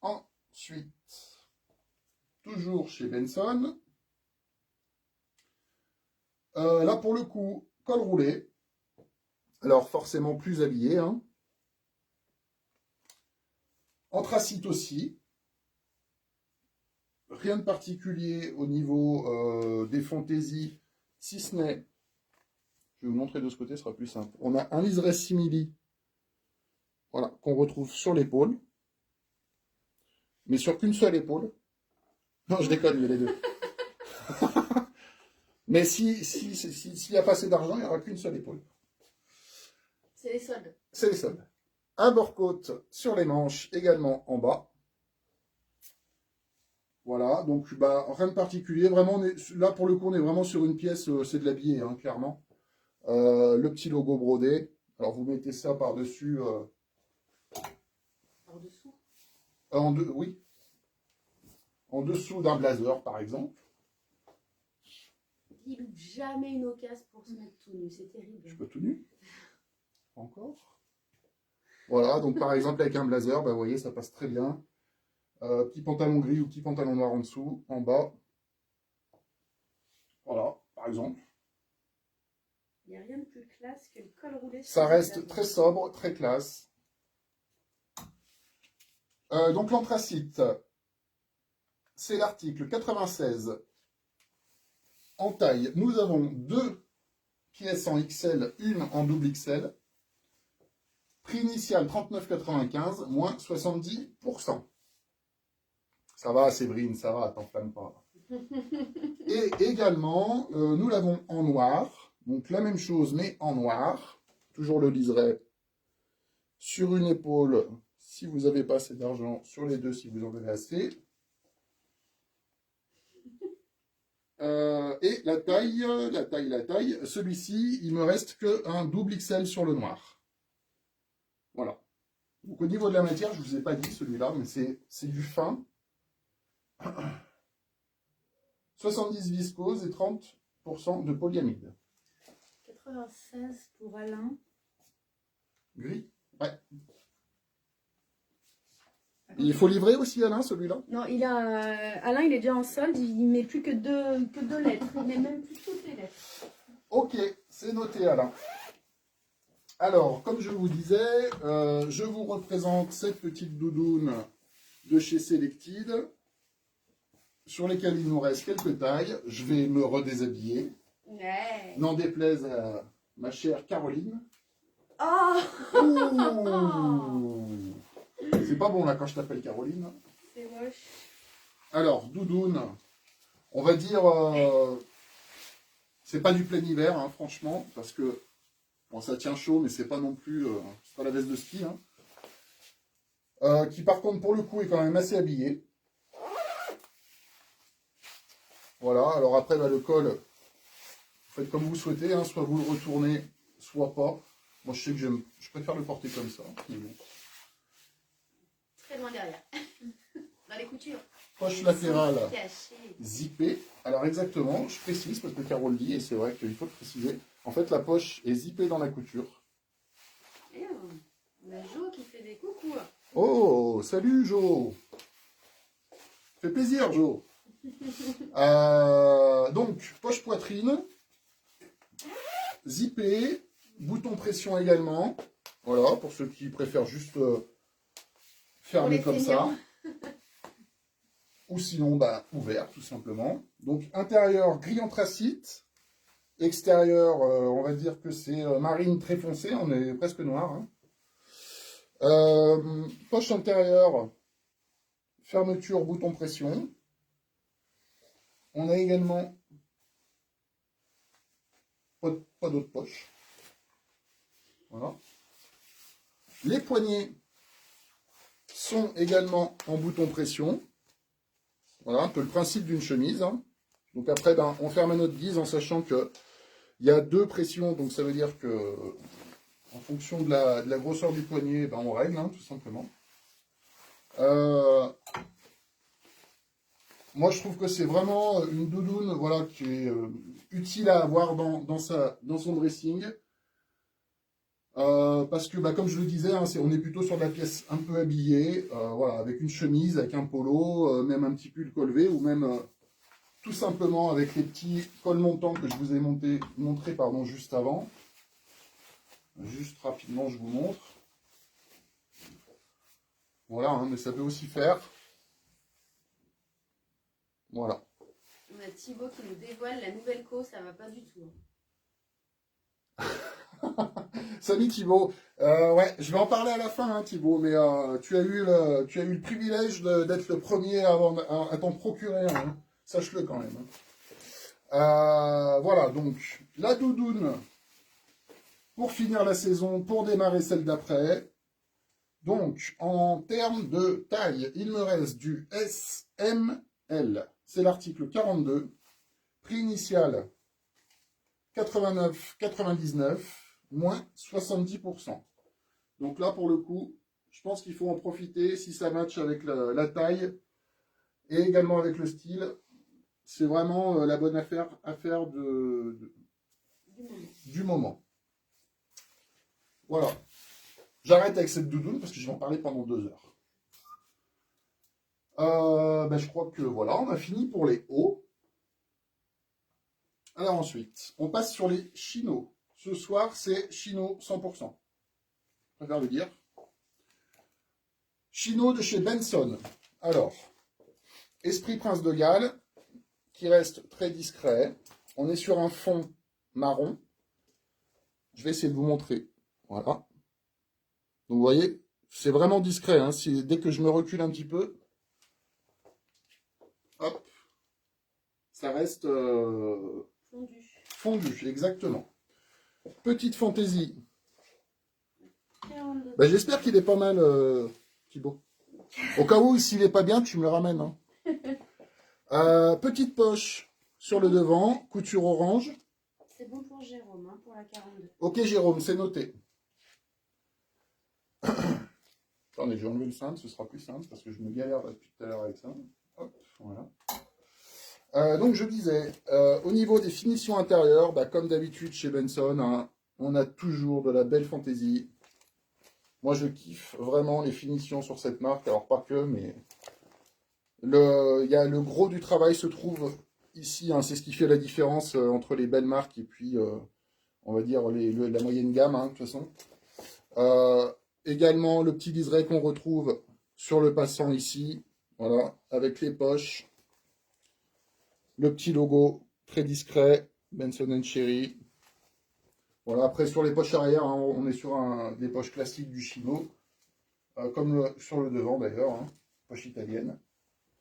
Ensuite, toujours chez Benson. Là, pour le coup, col roulé. Alors, forcément plus habillé. Hein. Anthracite aussi. Rien de particulier au niveau des fantaisies, si ce n'est, je vais vous montrer de ce côté, ce sera plus simple. On a un liseré simili, voilà, qu'on retrouve sur l'épaule, mais sur qu'une seule épaule. Non, je déconne, il y a les deux. Mais s'il n'y a pas assez d'argent, il n'y aura qu'une seule épaule. C'est les soldes. C'est les soldes. Un bord-côte sur les manches, également en bas. Voilà, donc bah, rien de particulier. Vraiment, là pour le coup, on est vraiment sur une pièce, c'est de l'habillé, hein, clairement. Le petit logo brodé. Alors vous mettez ça par-dessus. Par-dessous Oui. En dessous d'un blazer, par exemple. il loupe jamais une occasion pour se mettre tout nu. C'est terrible. Je peux tout nu? Encore? Voilà, donc par exemple avec un blazer, bah, vous voyez, ça passe très bien. Petit pantalon gris ou petit pantalon noir en dessous, en bas. Voilà, par exemple. Il n'y a rien de plus classe que le col roulé. Ça reste très sobre, très classe. Donc l'anthracite, c'est l'article 96. En taille, nous avons 2 pièces en XL, une en double XL. Prix initial 39,95, moins 70%. Ça va, Séverine, ça va, t'enflamme pas. Et également, nous l'avons en noir. Donc la même chose, mais en noir. Toujours le liseré sur une épaule, si vous n'avez pas assez d'argent. Sur les deux, si vous en avez assez. Et la taille. Celui-ci, il me reste qu'un double XL sur le noir. Voilà. Donc au niveau de la matière, je ne vous ai pas dit celui-là, mais c'est du fin. 70 viscose et 30% de polyamide. 96 pour Alain. Gris? Ouais. Il faut livrer aussi Alain, celui-là? Non, Alain, il est déjà en solde, il met plus que deux lettres. Il met même plus toutes les lettres. Ok, c'est noté Alain. Alors, comme je vous disais, je vous représente cette petite doudoune de chez Selected, sur lesquelles il nous reste quelques tailles. Je vais me redéshabiller. Ouais. N'en déplaise à ma chère Caroline. Oh, C'est pas bon là quand je t'appelle Caroline. c'est moche. Alors, doudoune, on va dire, c'est pas du plein hiver, hein, franchement, parce que bon, ça tient chaud, mais c'est pas non plus, c'est pas la veste de ski, hein. Qui par contre pour le coup est quand même assez habillé. Voilà, alors après bah, le col, vous faites comme vous souhaitez, hein, soit vous le retournez, soit pas. Moi je sais que je préfère le porter comme ça. Mais bon. Très loin derrière. Dans les coutures. Poche latérale zippée. Alors exactement, je précise parce que Carole dit, et c'est vrai qu'il faut le préciser. En fait la poche est zippée dans la couture. Et on a Jo qui fait des coucous. Oh, salut Jo. Fait plaisir Jo. Donc, poche poitrine, zippé, bouton pression également. Voilà, pour ceux qui préfèrent juste fermer comme ça. Ou sinon, bah, ouvert, tout simplement. Donc, intérieur gris anthracite. Extérieur, on va dire que c'est marine très foncée, on est presque noir. Hein. Poche intérieure, fermeture, bouton pression. On a également pas d'autre poche. Voilà. Les poignets sont également en bouton pression. Voilà un peu le principe d'une chemise. Hein. Donc après, ben, on ferme à notre guise en sachant qu'il y a 2 pressions. Donc ça veut dire que en fonction de la grosseur du poignet, ben, on règle, hein, tout simplement. Moi, je trouve que c'est vraiment une doudoune voilà, qui est utile à avoir dans son dressing. Parce que, bah, comme je le disais, hein, on est plutôt sur de la pièce un peu habillée, voilà, avec une chemise, avec un polo, même un petit pull colvé, ou même tout simplement avec les petits cols montants que je vous ai montré juste avant. Juste rapidement, je vous montre. Voilà, hein, mais ça peut aussi faire. Voilà. On a Thibaut qui nous dévoile la nouvelle co, ça va pas du tout. Salut Thibaut. Ouais, je vais en parler à la fin, hein, Thibaut, mais tu as eu le privilège d'être le premier à t'en procurer un. Hein. Sache-le quand même. Hein. Voilà, donc la doudoune pour finir la saison, pour démarrer celle d'après. Donc, en termes de taille, il me reste du SML. C'est l'article 42. Prix initial 89,99, moins 70%. Donc là, pour le coup, je pense qu'il faut en profiter si ça match avec la taille et également avec le style. c'est vraiment la bonne affaire du moment. Voilà. J'arrête avec cette doudoune parce que je vais en parler pendant 2 heures. Ben, je crois que voilà, on a fini pour les hauts. Alors ensuite, on passe sur les chinos. Ce soir, c'est chino 100%. Je préfère le dire. Chino de chez Benson. Alors, Esprit Prince de Galles, qui reste très discret. On est sur un fond marron. Je vais essayer de vous montrer. Voilà. Donc vous voyez, c'est vraiment discret. Hein. Dès que je me recule un petit peu, hop, ça reste fondu, exactement. Petite fantaisie. Ben, j'espère qu'il est pas mal, Thibaut. Au cas où, s'il n'est pas bien, tu me le ramènes. Hein. Petite poche sur le devant, couture orange. C'est bon pour Jérôme, hein, pour la 42. Ok, Jérôme, c'est noté. Attendez, je vais enlever le cintre, ce sera plus simple parce que je me galère depuis tout à l'heure avec ça. Hop, voilà. Donc je disais, au niveau des finitions intérieures, bah, comme d'habitude chez Benson, hein, on a toujours de la belle fantaisie. Moi je kiffe vraiment les finitions sur cette marque, alors pas que, mais le gros du travail se trouve ici, hein, c'est ce qui fait la différence entre les belles marques et puis, on va dire, la moyenne gamme, hein, de toute façon. Également le petit liseré qu'on retrouve sur le passant ici, voilà, avec les poches. Le petit logo très discret, Benson & Cherry. Voilà, après sur les poches arrière, hein, on est sur des poches classiques du chino, comme sur le devant d'ailleurs, hein, poche italienne.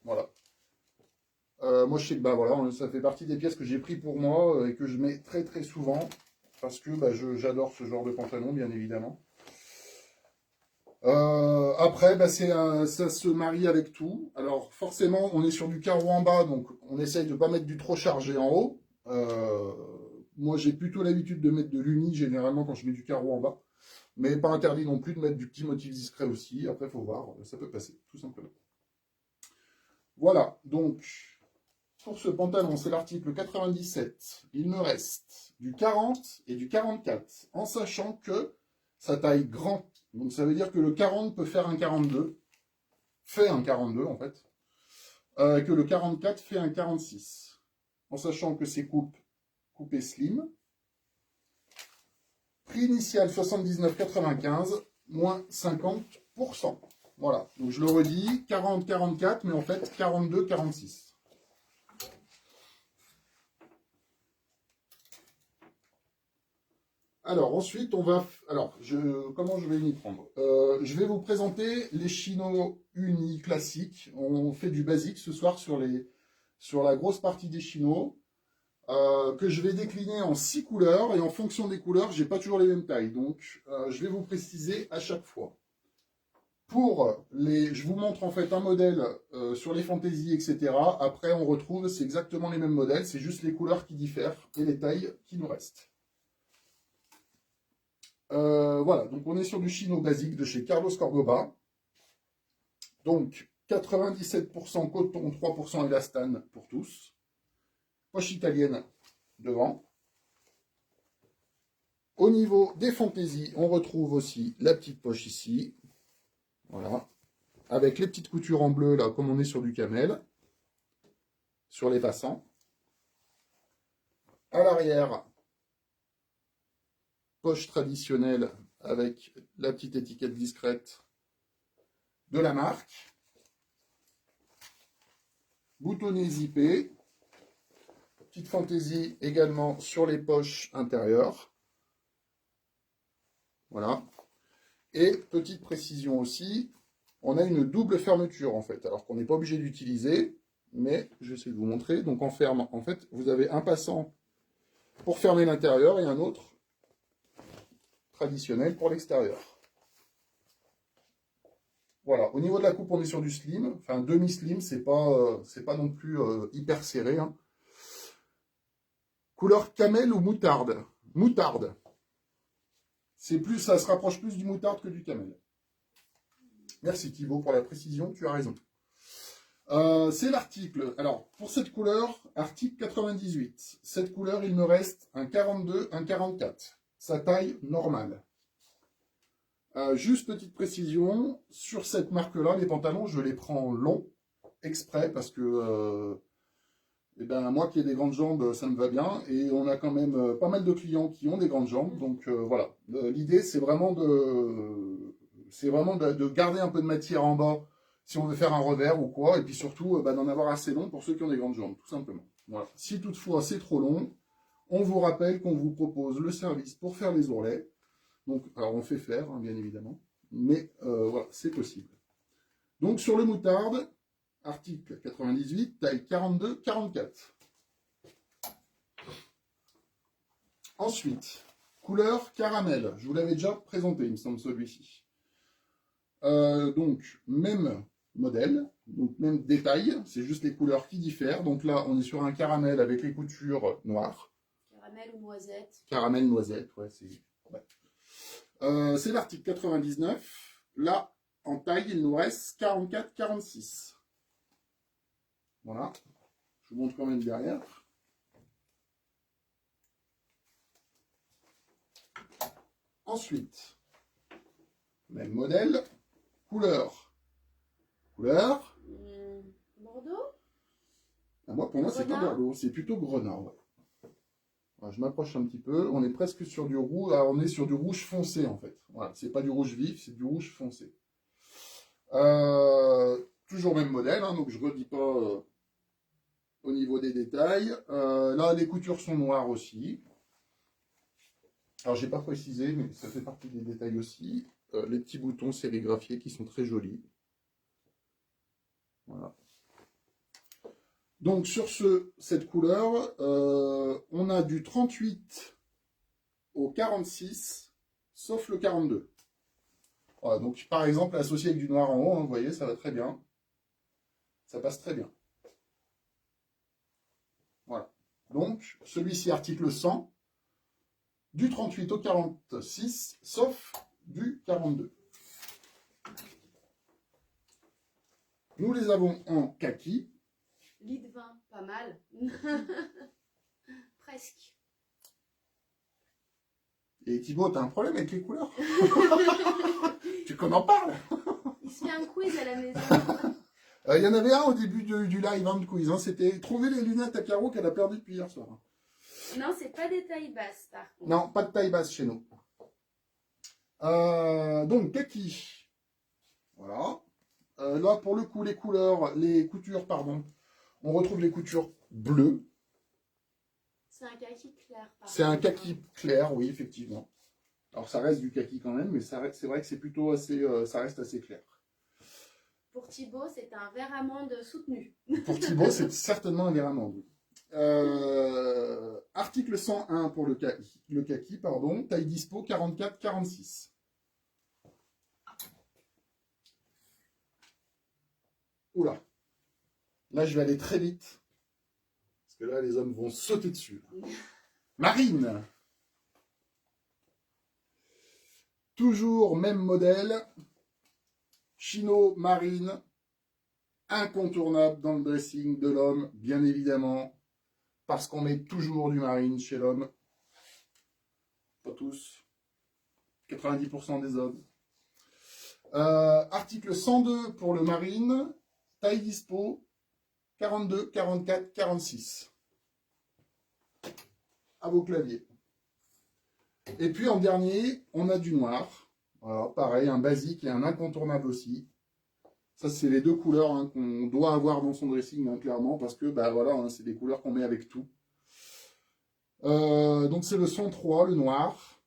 Voilà. Moi je sais que bah, voilà, ça fait partie des pièces que j'ai pris pour moi et que je mets très très souvent parce que bah, j'adore ce genre de pantalon, bien évidemment. Après, bah, ça se marie avec tout. Alors forcément, on est sur du carreau en bas, donc on essaye de ne pas mettre du trop chargé en haut. Moi, j'ai plutôt l'habitude de mettre de l'uni, généralement, quand je mets du carreau en bas. Mais pas interdit non plus de mettre du petit motif discret aussi. Après, il faut voir, ça peut passer, tout simplement. Voilà, donc, pour ce pantalon, c'est l'article 97. Il me reste du 40 et du 44, en sachant que sa taille grand. Donc ça veut dire que le 40 peut faire un 42, fait un 42 en fait, que le 44 fait un 46, en sachant que c'est coupé slim. Prix initial 79,95, moins 50%. Voilà, donc je le redis, 40-44, mais en fait 42-46. Alors ensuite, on va... Alors, comment je vais m'y prendre? Je vais vous présenter les chinos unis classiques. On fait du basique ce soir sur la grosse partie des chinos, que je vais décliner en 6 couleurs. Et en fonction des couleurs, j'ai pas toujours les mêmes tailles. Donc, je vais vous préciser à chaque fois. Je vous montre en fait un modèle sur les fantaisies, etc. Après, on retrouve, c'est exactement les mêmes modèles. C'est juste les couleurs qui diffèrent et les tailles qui nous restent. Voilà, donc on est sur du chino basique de chez Carlos Cordoba. Donc 97% coton, 3% élastane pour tous. Poche italienne devant. Au niveau des fantaisies, on retrouve aussi la petite poche ici. Voilà. Avec les petites coutures en bleu, là, comme on est sur du camel. Sur les passants. À l'arrière, poche traditionnelle avec la petite étiquette discrète de la marque. Boutonnet zippé. Petite fantaisie également sur les poches intérieures. Voilà. Et petite précision aussi, on a une double fermeture en fait, alors qu'on n'est pas obligé d'utiliser, mais je vais essayer de vous montrer. Donc en fait, vous avez un passant pour fermer l'intérieur et un autre traditionnel pour l'extérieur. Voilà, au niveau de la coupe, on est sur du slim, enfin demi-slim, c'est pas non plus hyper serré. Hein. Couleur camel ou moutarde? Moutarde. Ça se rapproche plus du moutarde que du camel. Merci Thibaut pour la précision, tu as raison. C'est l'article. Alors, pour cette couleur, article 98. Cette couleur, il me reste un 42, un 44. Sa taille normale. Juste petite précision, sur cette marque-là, les pantalons, je les prends longs, exprès, parce que eh ben, moi qui ai des grandes jambes, ça me va bien. Et on a quand même pas mal de clients qui ont des grandes jambes. Donc voilà. L'idée, c'est vraiment de garder un peu de matière en bas si on veut faire un revers ou quoi. Et puis surtout, d'en avoir assez long pour ceux qui ont des grandes jambes, tout simplement. Voilà. Si toutefois c'est trop long, on vous rappelle qu'on vous propose le service pour faire les ourlets. Donc, alors on fait faire, hein, bien évidemment. Mais voilà, c'est possible. Donc sur le moutarde, article 98, taille 42-44. Ensuite, couleur caramel. Je vous l'avais déjà présenté, il me semble, celui-ci. Donc, même modèle, donc même détail, c'est juste les couleurs qui diffèrent. Donc là, on est sur un caramel avec les coutures noires. Caramel ou noisette? Caramel noisette, ouais, c'est... Ouais. C'est l'article 99. Là, en taille, il nous reste 44-46. Voilà. Je vous montre quand même derrière. Ensuite, même modèle, couleur. Couleur. Bordeaux? Moi, pour moi, c'est pas Bordeaux, c'est plutôt Grenat. Ouais. Voilà, je m'approche un petit peu. On est presque sur du rouge. Alors, on est sur du rouge foncé, en fait. Voilà, c'est pas du rouge vif, c'est du rouge foncé. Toujours même modèle, hein, donc je redis pas au niveau des détails. Là, les coutures sont noires aussi. Alors, j'ai pas précisé, mais ça fait partie des détails aussi. Les petits boutons sérigraphiés qui sont très jolis. Voilà. Donc, sur cette couleur, on a du 38 au 46, sauf le 42. Voilà, donc, par exemple, associé avec du noir en haut, hein, vous voyez, ça va très bien. Ça passe très bien. Voilà. Donc, celui-ci, article 100, du 38 au 46, sauf du 42. Nous les avons en kaki. Lit de vin, pas mal. Presque. Et Thibaut, t'as un problème avec les couleurs? Tu qu'on en parle? Il se fait un quiz à la maison. Il y en avait un au début du live, hein, de quiz. Hein, c'était trouver les lunettes à carreaux qu'elle a perdues depuis hier soir. Non, c'est pas des tailles basses, par contre. Non, pas de taille basse chez nous. Donc, kaki. Voilà. Là, pour le coup, les coutures, pardon. On retrouve les coutures bleues. C'est un kaki clair. C'est un kaki clair, oui, effectivement. Alors, ça reste du kaki quand même, mais c'est vrai que c'est plutôt assez, ça reste assez clair. Pour Thibaut, c'est un vert amande soutenu. Pour Thibaut, c'est certainement un vert amande. Article 101 pour le kaki, pardon, taille dispo 44-46. Oula. Là, je vais aller très vite. Parce que là, les hommes vont sauter dessus. Marine. Toujours même modèle. Chino marine. Incontournable dans le dressing de l'homme, bien évidemment. Parce qu'on met toujours du marine chez l'homme. Pas tous. 90% des hommes. Article 102 pour le marine. Taille dispo. 42, 44, 46. À vos claviers. Et puis en dernier, on a du noir. Voilà, pareil, un basique et un incontournable aussi. Ça, c'est les deux couleurs, hein, qu'on doit avoir dans son dressing, hein, clairement, parce que bah, voilà, hein, c'est des couleurs qu'on met avec tout. Donc c'est le 103, le noir.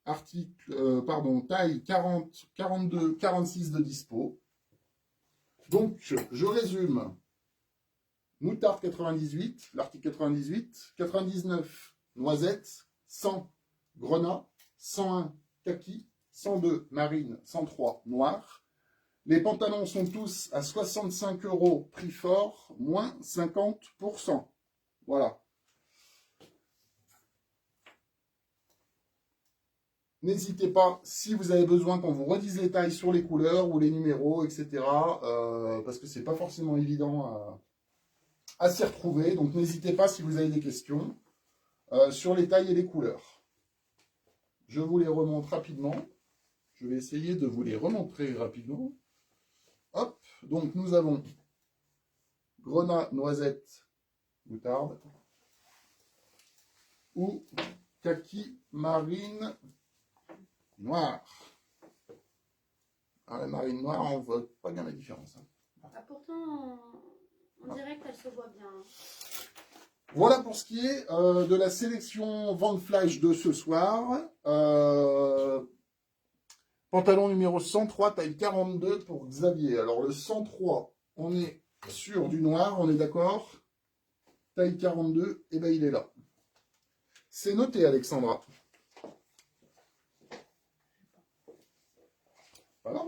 Taille 40, 42, 46 de dispo. Donc, je résume. Moutarde 98, l'article 98, 99 noisette, 100 grenat, 101 kaki, 102 marine, 103 noir. Les pantalons sont tous à 65 €, prix fort, moins 50%. Voilà. N'hésitez pas, si vous avez besoin qu'on vous redise les tailles sur les couleurs ou les numéros, etc. Parce que c'est pas forcément évident à s'y retrouver. Donc n'hésitez pas si vous avez des questions sur les tailles et les couleurs. Je vous les remonte rapidement. Je vais essayer de vous les remontrer rapidement. Hop, donc nous avons grenat, noisette, moutarde ou kaki, marine, noire. Alors, la marine noire, on ne voit pas bien la différence. Hein. Ah, pourtant, on dirait qu'elle se voit bien. Voilà pour ce qui est de la sélection vente flash de ce soir. Pantalon numéro 103, taille 42 pour Xavier. Alors le 103, on est sur du noir, on est d'accord. Taille 42, et ben il est là. C'est noté, Alexandra. Voilà.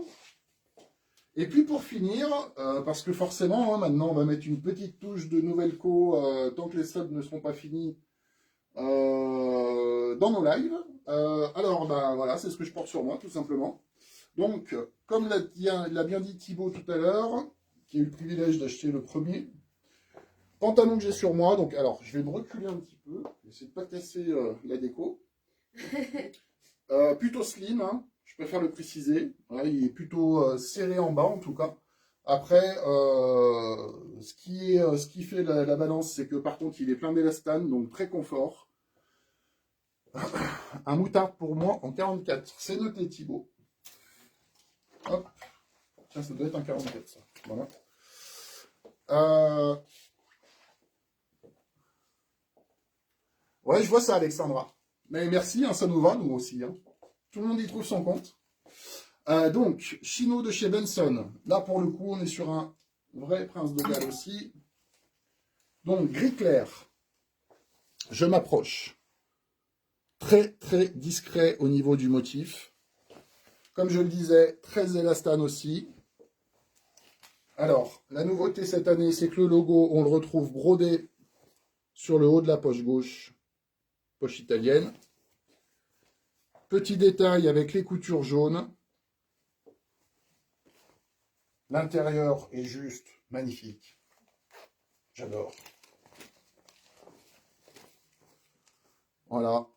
Et puis pour finir, parce que forcément, hein, maintenant on va mettre une petite touche de nouvelle co tant que les subs ne seront pas finis dans nos lives. Alors, ben voilà, c'est ce que je porte sur moi, tout simplement. Donc, comme l'a bien dit Thibaut tout à l'heure, qui a eu le privilège d'acheter le premier, pantalon que j'ai sur moi. Donc, alors, je vais me reculer un petit peu, essayer de ne pas casser la déco. Plutôt slim, hein, je préfère le préciser. Voilà, il est plutôt serré en bas, en tout cas. Après, ce qui fait la balance, c'est que par contre, il est plein d'élastane, donc très confort. Un moutarde pour moi en 44. C'est noté, Thibaut. Hop. Tiens, ça doit être un 44, ça. Voilà. Ouais, je vois ça, Alexandra. Mais merci, hein, ça nous va, nous aussi. Hein. Tout le monde y trouve son compte. Donc, chino de chez Benson. Là, pour le coup, on est sur un vrai Prince de Galles aussi. Donc, gris clair. Je m'approche. Très, très discret au niveau du motif. Comme je le disais, très élastane aussi. Alors, la nouveauté cette année, c'est que le logo, on le retrouve brodé sur le haut de la poche gauche. Poche italienne. Petit détail avec les coutures jaunes. L'intérieur est juste magnifique. J'adore. Voilà.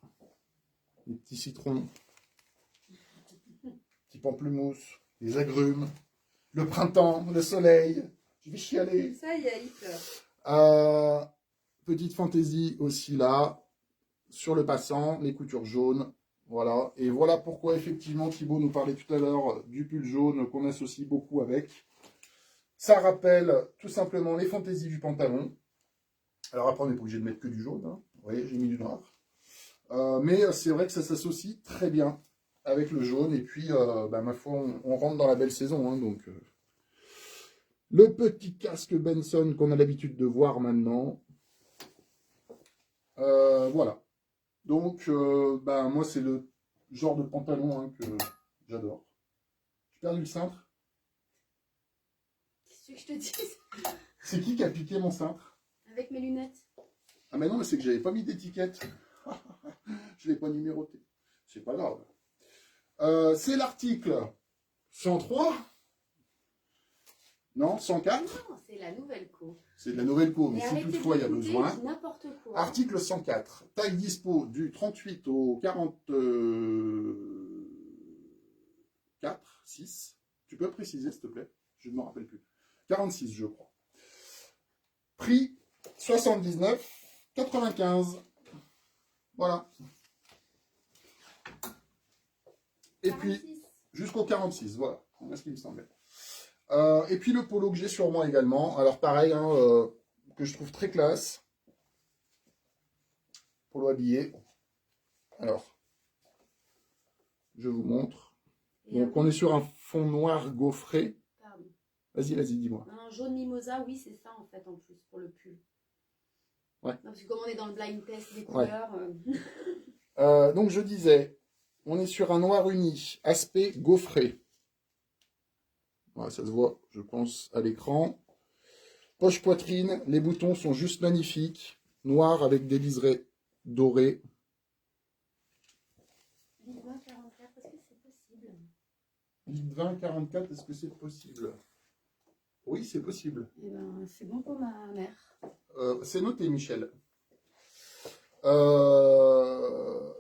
Les petits citrons. Petit pamplemousse. Les agrumes. Le printemps, le soleil. Je vais chialer. Ça y est, il pleure. Petite fantaisie aussi là. Sur le passant, les coutures jaunes. Voilà. Et voilà pourquoi, effectivement, Thibaut nous parlait tout à l'heure du pull jaune qu'on associe beaucoup avec. Ça rappelle tout simplement les fantaisies du pantalon. Alors après, on n'est pas obligé de mettre que du jaune. Hein. Vous voyez, j'ai mis du noir. Mais c'est vrai que ça s'associe très bien avec le jaune. Et puis, ma foi, on rentre dans la belle saison. Hein, donc, le petit casque Benson qu'on a l'habitude de voir maintenant. Voilà. Donc, moi, c'est le genre de pantalon hein, que j'adore. J'ai perdu le cintre. Qu'est-ce que je te dise? C'est qui a piqué mon cintre? Avec mes lunettes. Ah mais non, mais c'est que j'avais pas mis d'étiquette. Je l'ai pas numéroté. C'est pas grave. C'est l'article 103. Non, 104. Non, c'est la nouvelle co. C'est de la nouvelle co, mais si toutefois il y a besoin. N'importe quoi. Article 104. Taille dispo du 38 au 44, 6. Tu peux préciser, s'il te plaît? Je ne me rappelle plus. 46, je crois. Prix 79,95. Voilà. Et 46. puis, jusqu'au 46, voilà. C'est ce qui me semblait. Et puis le polo que j'ai sur moi également. Alors pareil, hein, que je trouve très classe. Polo habillé. Alors, je vous montre. Donc on est sur un fond noir gaufré. Vas-y, dis-moi. Un jaune mimosa, oui, c'est ça en fait en plus pour le pull. Ouais. Non, parce que comme on est dans le blind test des couleurs. Donc je disais, on est sur un noir uni, aspect gaufré. Voilà, ça se voit, je pense, à l'écran. Poche poitrine, les boutons sont juste magnifiques. Noir avec des liserés dorés. Dis-moi 44. litre 20 44, est-ce que c'est possible? Oui, c'est possible. Eh ben, c'est bon pour ma mère. C'est noté, Michel.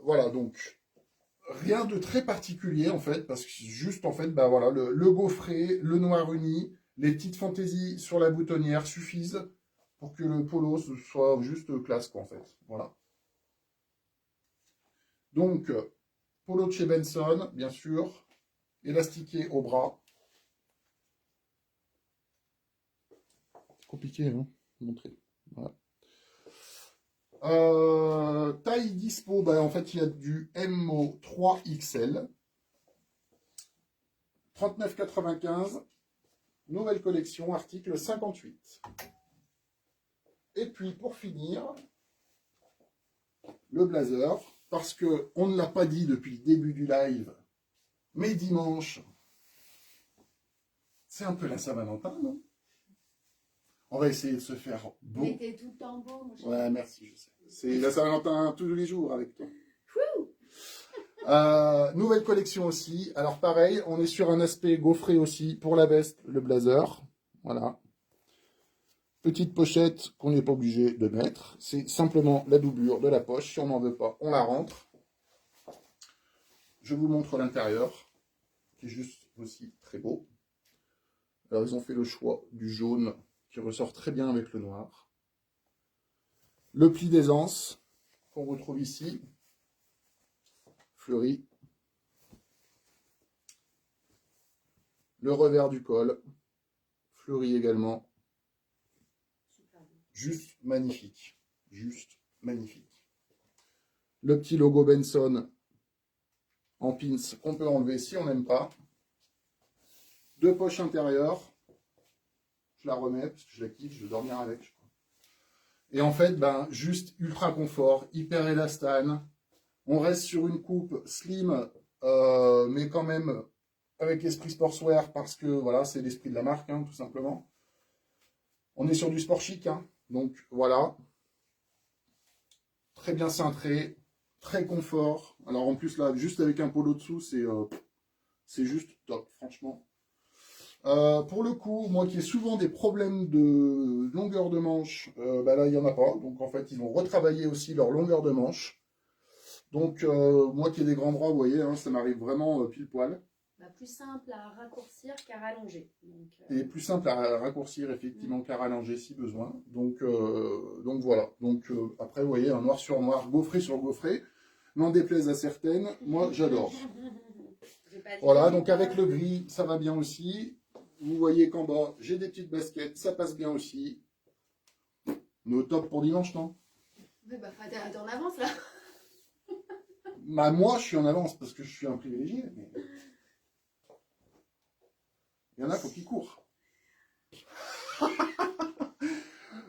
Voilà, donc rien de très particulier en fait, parce que juste en fait, bah voilà, le gaufret, le noir uni, les petites fantaisies sur la boutonnière suffisent pour que le polo soit juste classe quoi en fait. Voilà. Donc polo de chez Benson, bien sûr, élastiqué au bras. Compliqué, hein, montrer. Voilà. Taille dispo, bah, en fait il y a du MO 3XL, 39,95, nouvelle collection, article 58. Et puis pour finir, le blazer, parce que on ne l'a pas dit depuis le début du live, mais dimanche, c'est un peu la Saint-Valentin, non? On va essayer de se faire beau. Mais t'es tout le temps beau, mon chéri. Ouais, merci, je sais. C'est la Saint-Valentin tous les jours avec toi. Nouvelle collection aussi. Alors pareil, on est sur un aspect gaufré aussi pour la veste, le blazer. Voilà. Petite pochette qu'on n'est pas obligé de mettre. C'est simplement la doublure de la poche. Si on n'en veut pas, on la rentre. Je vous montre l'intérieur, qui est juste aussi très beau. Alors ils ont fait le choix du jaune qui ressort très bien avec le noir. Le pli d'aisance qu'on retrouve ici, fleuri. Le revers du col, fleuri également. Juste magnifique. Juste magnifique. Le petit logo Benson en pins qu'on peut enlever si on n'aime pas. Deux poches intérieures. Je la remets parce que je la kiffe, je vais dormir avec. Je crois. Et en fait, ben, juste ultra confort, hyper élastane. On reste sur une coupe slim, mais quand même avec l'esprit sportswear parce que voilà, c'est l'esprit de la marque, hein, tout simplement. On est sur du sport chic, hein, donc voilà. Très bien cintré, très confort. Alors en plus là, juste avec un polo dessous, c'est juste top, franchement. Pour le coup, moi qui ai souvent des problèmes de longueur de manche, bah là il n'y en a pas. Donc en fait, ils ont retravaillé aussi leur longueur de manche. Donc moi qui ai des grands bras, vous voyez, hein, ça m'arrive vraiment pile poil. Bah, plus simple à raccourcir qu'à rallonger. Donc, Et plus simple à raccourcir effectivement qu'à rallonger si besoin. Donc voilà. Donc après, vous voyez, un noir sur noir, gaufré sur gaufré. N'en déplaise à certaines, moi j'adore. Voilà, donc avec le gris, ça va bien aussi. Vous voyez qu'en bas, j'ai des petites baskets, ça passe bien aussi. On est au top pour dimanche, non? Oui, bah, t'es en avance là. Bah, moi, je suis en avance parce que je suis un privilégié. Mais... il y en a, faut qu'ils courent.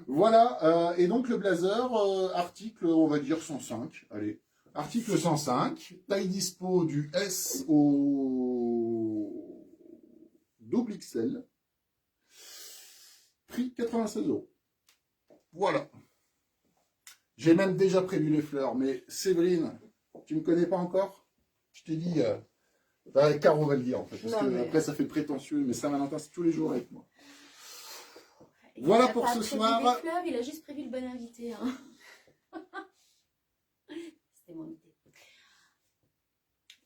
Voilà, et donc le blazer, article, on va dire 105. Allez, article 105, taille dispo du S au double XL. Prix 96 €. Voilà. J'ai même déjà prévu les fleurs, mais Séverine, tu me connais pas encore? Je t'ai dit, Caro va le dire en fait, parce que après ça fait prétentieux, mais Saint-Valentin c'est tous les jours avec moi. Voilà pour ce soir. Les fleurs, il a juste prévu le bon invité. Hein. C'était mon idée.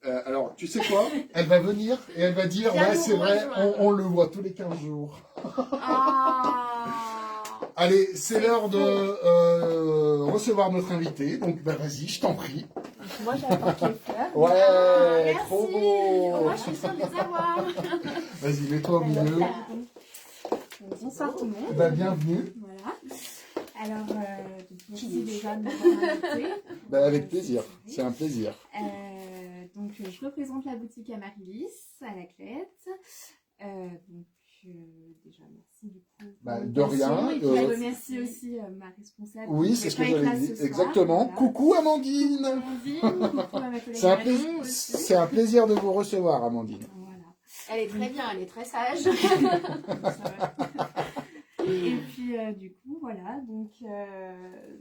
Alors, tu sais quoi? Elle va venir et elle va dire, ouais c'est vrai, on le voit tous les 15 jours. Allez, c'est l'heure de recevoir notre invité, donc bah, vas-y, je t'en prie. Moi j'ai apporté les fleurs. Ouais, trop beau. Moi je suis sûre de les avoir. Vas-y, mets-toi au milieu. Bonsoir tout le monde. Bah, bienvenue. Voilà. Alors, merci déjà de m'avoir invité. Bah, avec plaisir, c'est un plaisir. Donc, je représente la boutique Amaryllis à la Clette. Donc, déjà, merci du coup. Bah, de rien. Et puis, je remercie aussi ma responsable. Oui, c'est ce que j'avais dit. Exactement. Voilà. Coucou Amandine. Amandine, coucou à ma collègue c'est un plaisir de vous recevoir, Amandine. Voilà. Elle est très bien, elle est très sage. Et puis du coup voilà, donc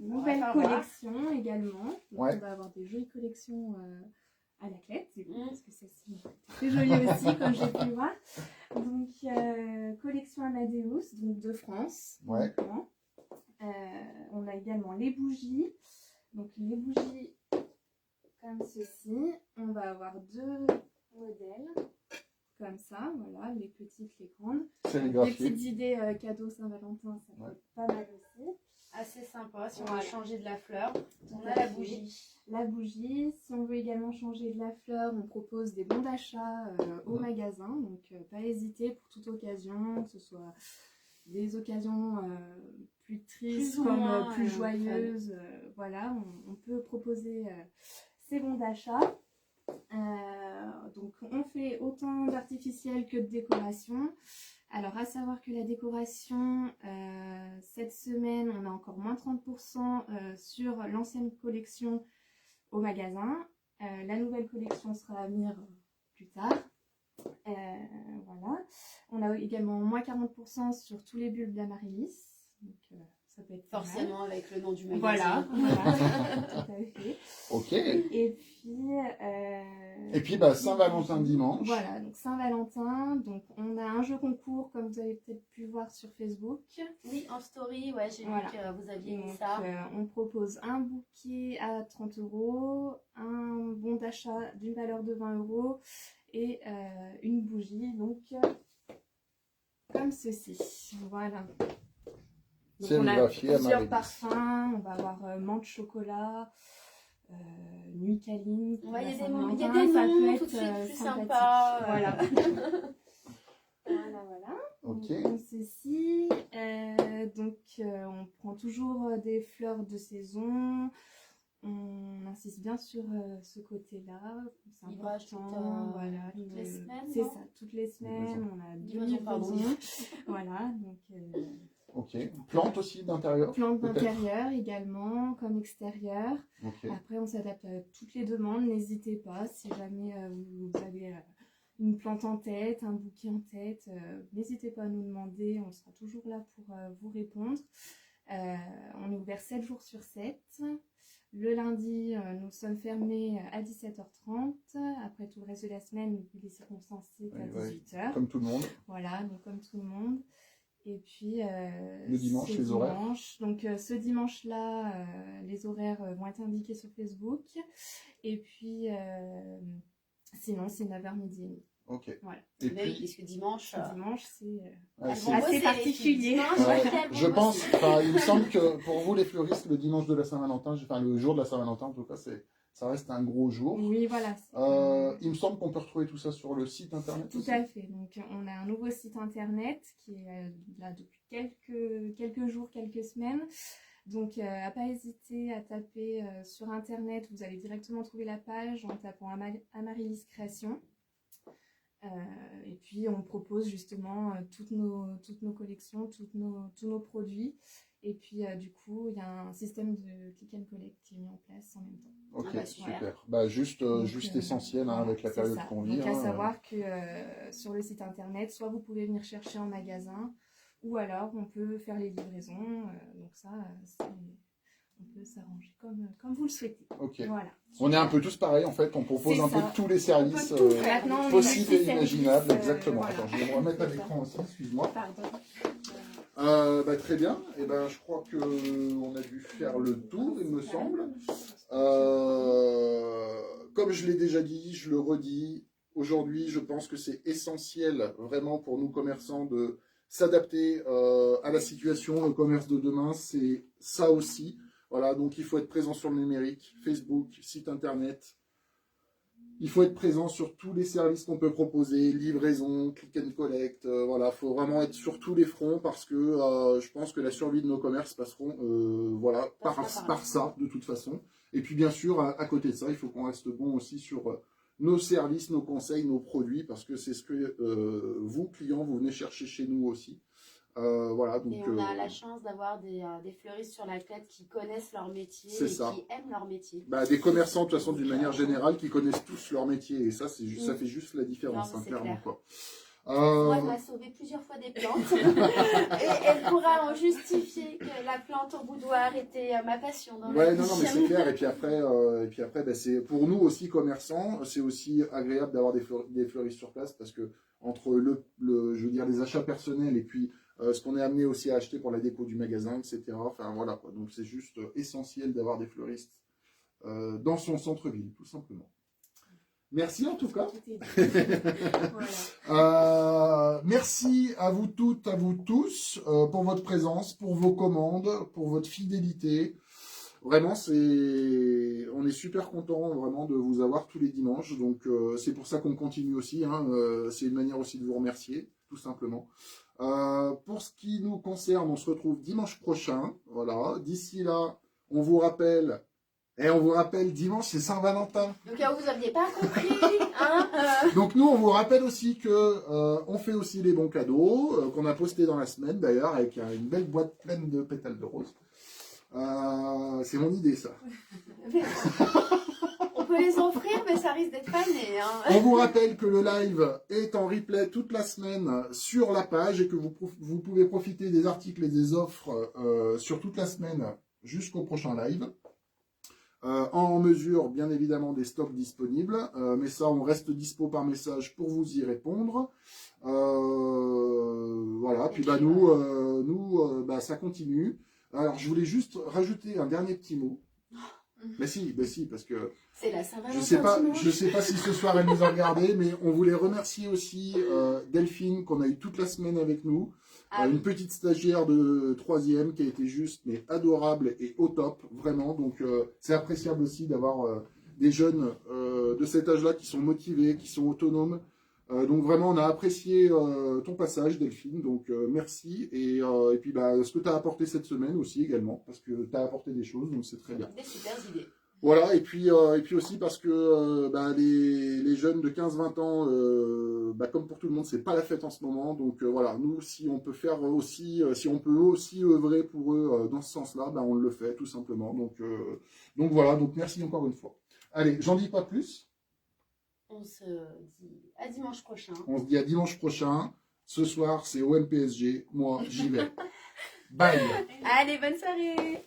nouvelle collection également. Donc, ouais. on va avoir des jolies collections à la Clette, parce que celle-ci est C'est joli aussi, comme j'ai pu voir. Donc, collection Amadeus, donc de France. Ouais. On a également les bougies. Donc, les bougies comme ceci. On va avoir 2 modèles. Comme ça, voilà, les petites, les grandes. Les petites idées cadeaux Saint-Valentin, ça peut être pas mal aussi. Assez sympa, si on veut changer de la fleur, on a la bougie. La bougie, si on veut également changer de la fleur, on propose des bons d'achat au magasin, donc pas hésiter pour toute occasion, que ce soit des occasions plus tristes comme plus joyeuses, voilà, on peut proposer ces bons d'achat. Donc on fait autant d'artificiel que de décoration. Alors à savoir que la décoration, cette semaine on a encore moins 30% sur l'ancienne collection au magasin. La nouvelle collection sera à venir plus tard. Voilà. On a également moins 40% sur tous les bulbes d'Amaryllis. Donc ça peut être forcément avec le nom du magasin. Voilà, voilà. Tout à fait. Ok. Et puis Saint-Valentin dimanche. Voilà, donc Saint-Valentin, donc on a un jeu concours comme vous avez peut-être pu voir sur Facebook. Oui, en story, ouais, j'ai vu que vous aviez mis ça. On propose un bouquet à 30 €, un bon d'achat d'une valeur de 20 € et une bougie, donc comme ceci. Voilà. Donc on a plusieurs parfums, on va avoir menthe chocolat, nuit câline. Il y a des noms tout de suite plus sympas. Voilà. Voilà. Ok. Donc ceci, on prend toujours des fleurs de saison. On insiste bien sur ce côté-là. C'est important. Voilà. Toutes les semaines. C'est ça, toutes les semaines. On a 2 livraisons. Voilà. Donc. Ok. Plantes aussi d'intérieur. Plantes d'intérieur également, comme extérieur. Okay. Après, on s'adapte à toutes les demandes. N'hésitez pas, si jamais vous avez une plante en tête, un bouquet en tête, n'hésitez pas à nous demander. On sera toujours là pour vous répondre. On est ouvert 7 jours sur 7. Le lundi, nous sommes fermés à 17h30. Après, tout le reste de la semaine, les circonstances, c'est à 18h. Comme tout le monde. Voilà, donc comme tout le monde. Et puis le dimanche, les horaires. Donc ce dimanche-là, les horaires vont être indiqués sur Facebook. Et puis sinon, c'est 9h midi et demi. Ok. Voilà. Et puis, parce que dimanche, c'est assez particulier. Je pense, il me semble que pour vous les fleuristes, le dimanche de la Saint-Valentin, le jour de la Saint-Valentin en tout cas, ça reste un gros jour. Oui, voilà. Il me semble qu'on peut retrouver tout ça sur le site internet. Tout à fait. Donc, on a un nouveau site internet qui est là depuis quelques jours, quelques semaines. Donc, à pas hésiter à taper sur internet. Vous allez directement trouver la page en tapant Amaryllis Création. Et puis, on propose justement toutes nos collections, tous nos produits. Et puis, du coup, il y a un système de click and collect qui est mis en place en même temps. Ok, super. Juste essentiel avec la période qu'on vit. Donc, à savoir que sur le site internet, soit vous pouvez venir chercher en magasin, ou alors on peut faire les livraisons. Donc ça, on peut s'arranger comme vous le souhaitez. Ok. Voilà. On est un peu tous pareils en fait. On propose un peu tous les services possibles et imaginables. Exactement. Voilà. Attends, je vais me remettre à l'écran aussi, excuse-moi. Pardon. Très bien. Et je crois qu'on a dû faire le tour, il me semble. Comme je l'ai déjà dit, je le redis. Aujourd'hui, je pense que c'est essentiel vraiment pour nous commerçants de s'adapter à la situation. Le commerce de demain, c'est ça aussi. Voilà, donc il faut être présent sur le numérique, Facebook, site internet. Il faut être présent sur tous les services qu'on peut proposer, livraison, click and collect. Voilà, il faut vraiment être sur tous les fronts parce que je pense que la survie de nos commerces passeront par ça de toute façon. Et puis bien sûr, à côté de ça, il faut qu'on reste bon aussi sur nos services, nos conseils, nos produits parce que c'est ce que vous, clients, vous venez chercher chez nous aussi. Voilà, donc, et on a la chance d'avoir des fleuristes sur la tête qui connaissent leur métier et qui aiment leur métier. Des commerçants de toute façon d'une manière générale qui connaissent tous leur métier et ça, ça fait juste la différence, clairement. Quoi. Moi, elle m'a sauvé plusieurs fois des plantes. Et elle pourra en justifier que la plante au boudoir était ma passion. Dans ouais, non, mais c'est clair. Et puis après ben, c'est pour nous aussi commerçants, c'est aussi agréable d'avoir des fleuristes sur place parce que entre je veux dire, les achats personnels et puis ce qu'on est amené aussi à acheter pour la déco du magasin, etc. Enfin voilà quoi. Donc c'est juste essentiel d'avoir des fleuristes dans son centre-ville, tout simplement. Merci en tout cas. Voilà. Merci à vous toutes, à vous tous pour votre présence, pour vos commandes, pour votre fidélité. Vraiment, on est super content vraiment de vous avoir tous les dimanches. Donc c'est pour ça qu'on continue aussi. Hein, c'est une manière aussi de vous remercier, tout simplement. Pour ce qui nous concerne, on se retrouve dimanche prochain. Voilà. D'ici là, on vous rappelle. Et on vous rappelle, dimanche, c'est Saint-Valentin. Donc, vous n'aviez pas compris. Hein Donc, nous, on vous rappelle aussi que on fait aussi les bons cadeaux, qu'on a posté dans la semaine, d'ailleurs, avec une belle boîte pleine de pétales de rose. C'est mon idée, ça. On peut les offrir, mais ça risque d'être fané. Hein. On vous rappelle que le live est en replay toute la semaine sur la page et que vous pouvez profiter des articles et des offres sur toute la semaine jusqu'au prochain live. En mesure, bien évidemment, des stocks disponibles. Mais ça, on reste dispo par message pour vous y répondre. Voilà. Puis, bah, nous, ça continue. Alors, je voulais juste rajouter un dernier petit mot. Mais si, parce que c'est la Saint-Valentin. Je sais pas si ce soir elle nous a regardé, mais on voulait remercier aussi Delphine qu'on a eu toute la semaine avec nous. Une petite stagiaire de 3e qui a été juste mais adorable et au top, vraiment. Donc c'est appréciable aussi d'avoir des jeunes de cet âge-là qui sont motivés, qui sont autonomes. Donc vraiment on a apprécié ton passage Delphine, donc merci. Et puis bah, ce que tu as apporté cette semaine aussi également, parce que tu as apporté des choses, donc c'est très bien. Des super idées. Voilà, et puis aussi parce que les jeunes de 15-20 ans, comme pour tout le monde, c'est pas la fête en ce moment. Donc voilà, nous, si on peut faire aussi, si on peut aussi œuvrer pour eux dans ce sens-là, on le fait tout simplement. Donc voilà, donc merci encore une fois. Allez, j'en dis pas plus. On se dit à dimanche prochain. On se dit à dimanche prochain. Ce soir, c'est OM PSG. Moi, j'y vais. Bye. Allez, bonne soirée.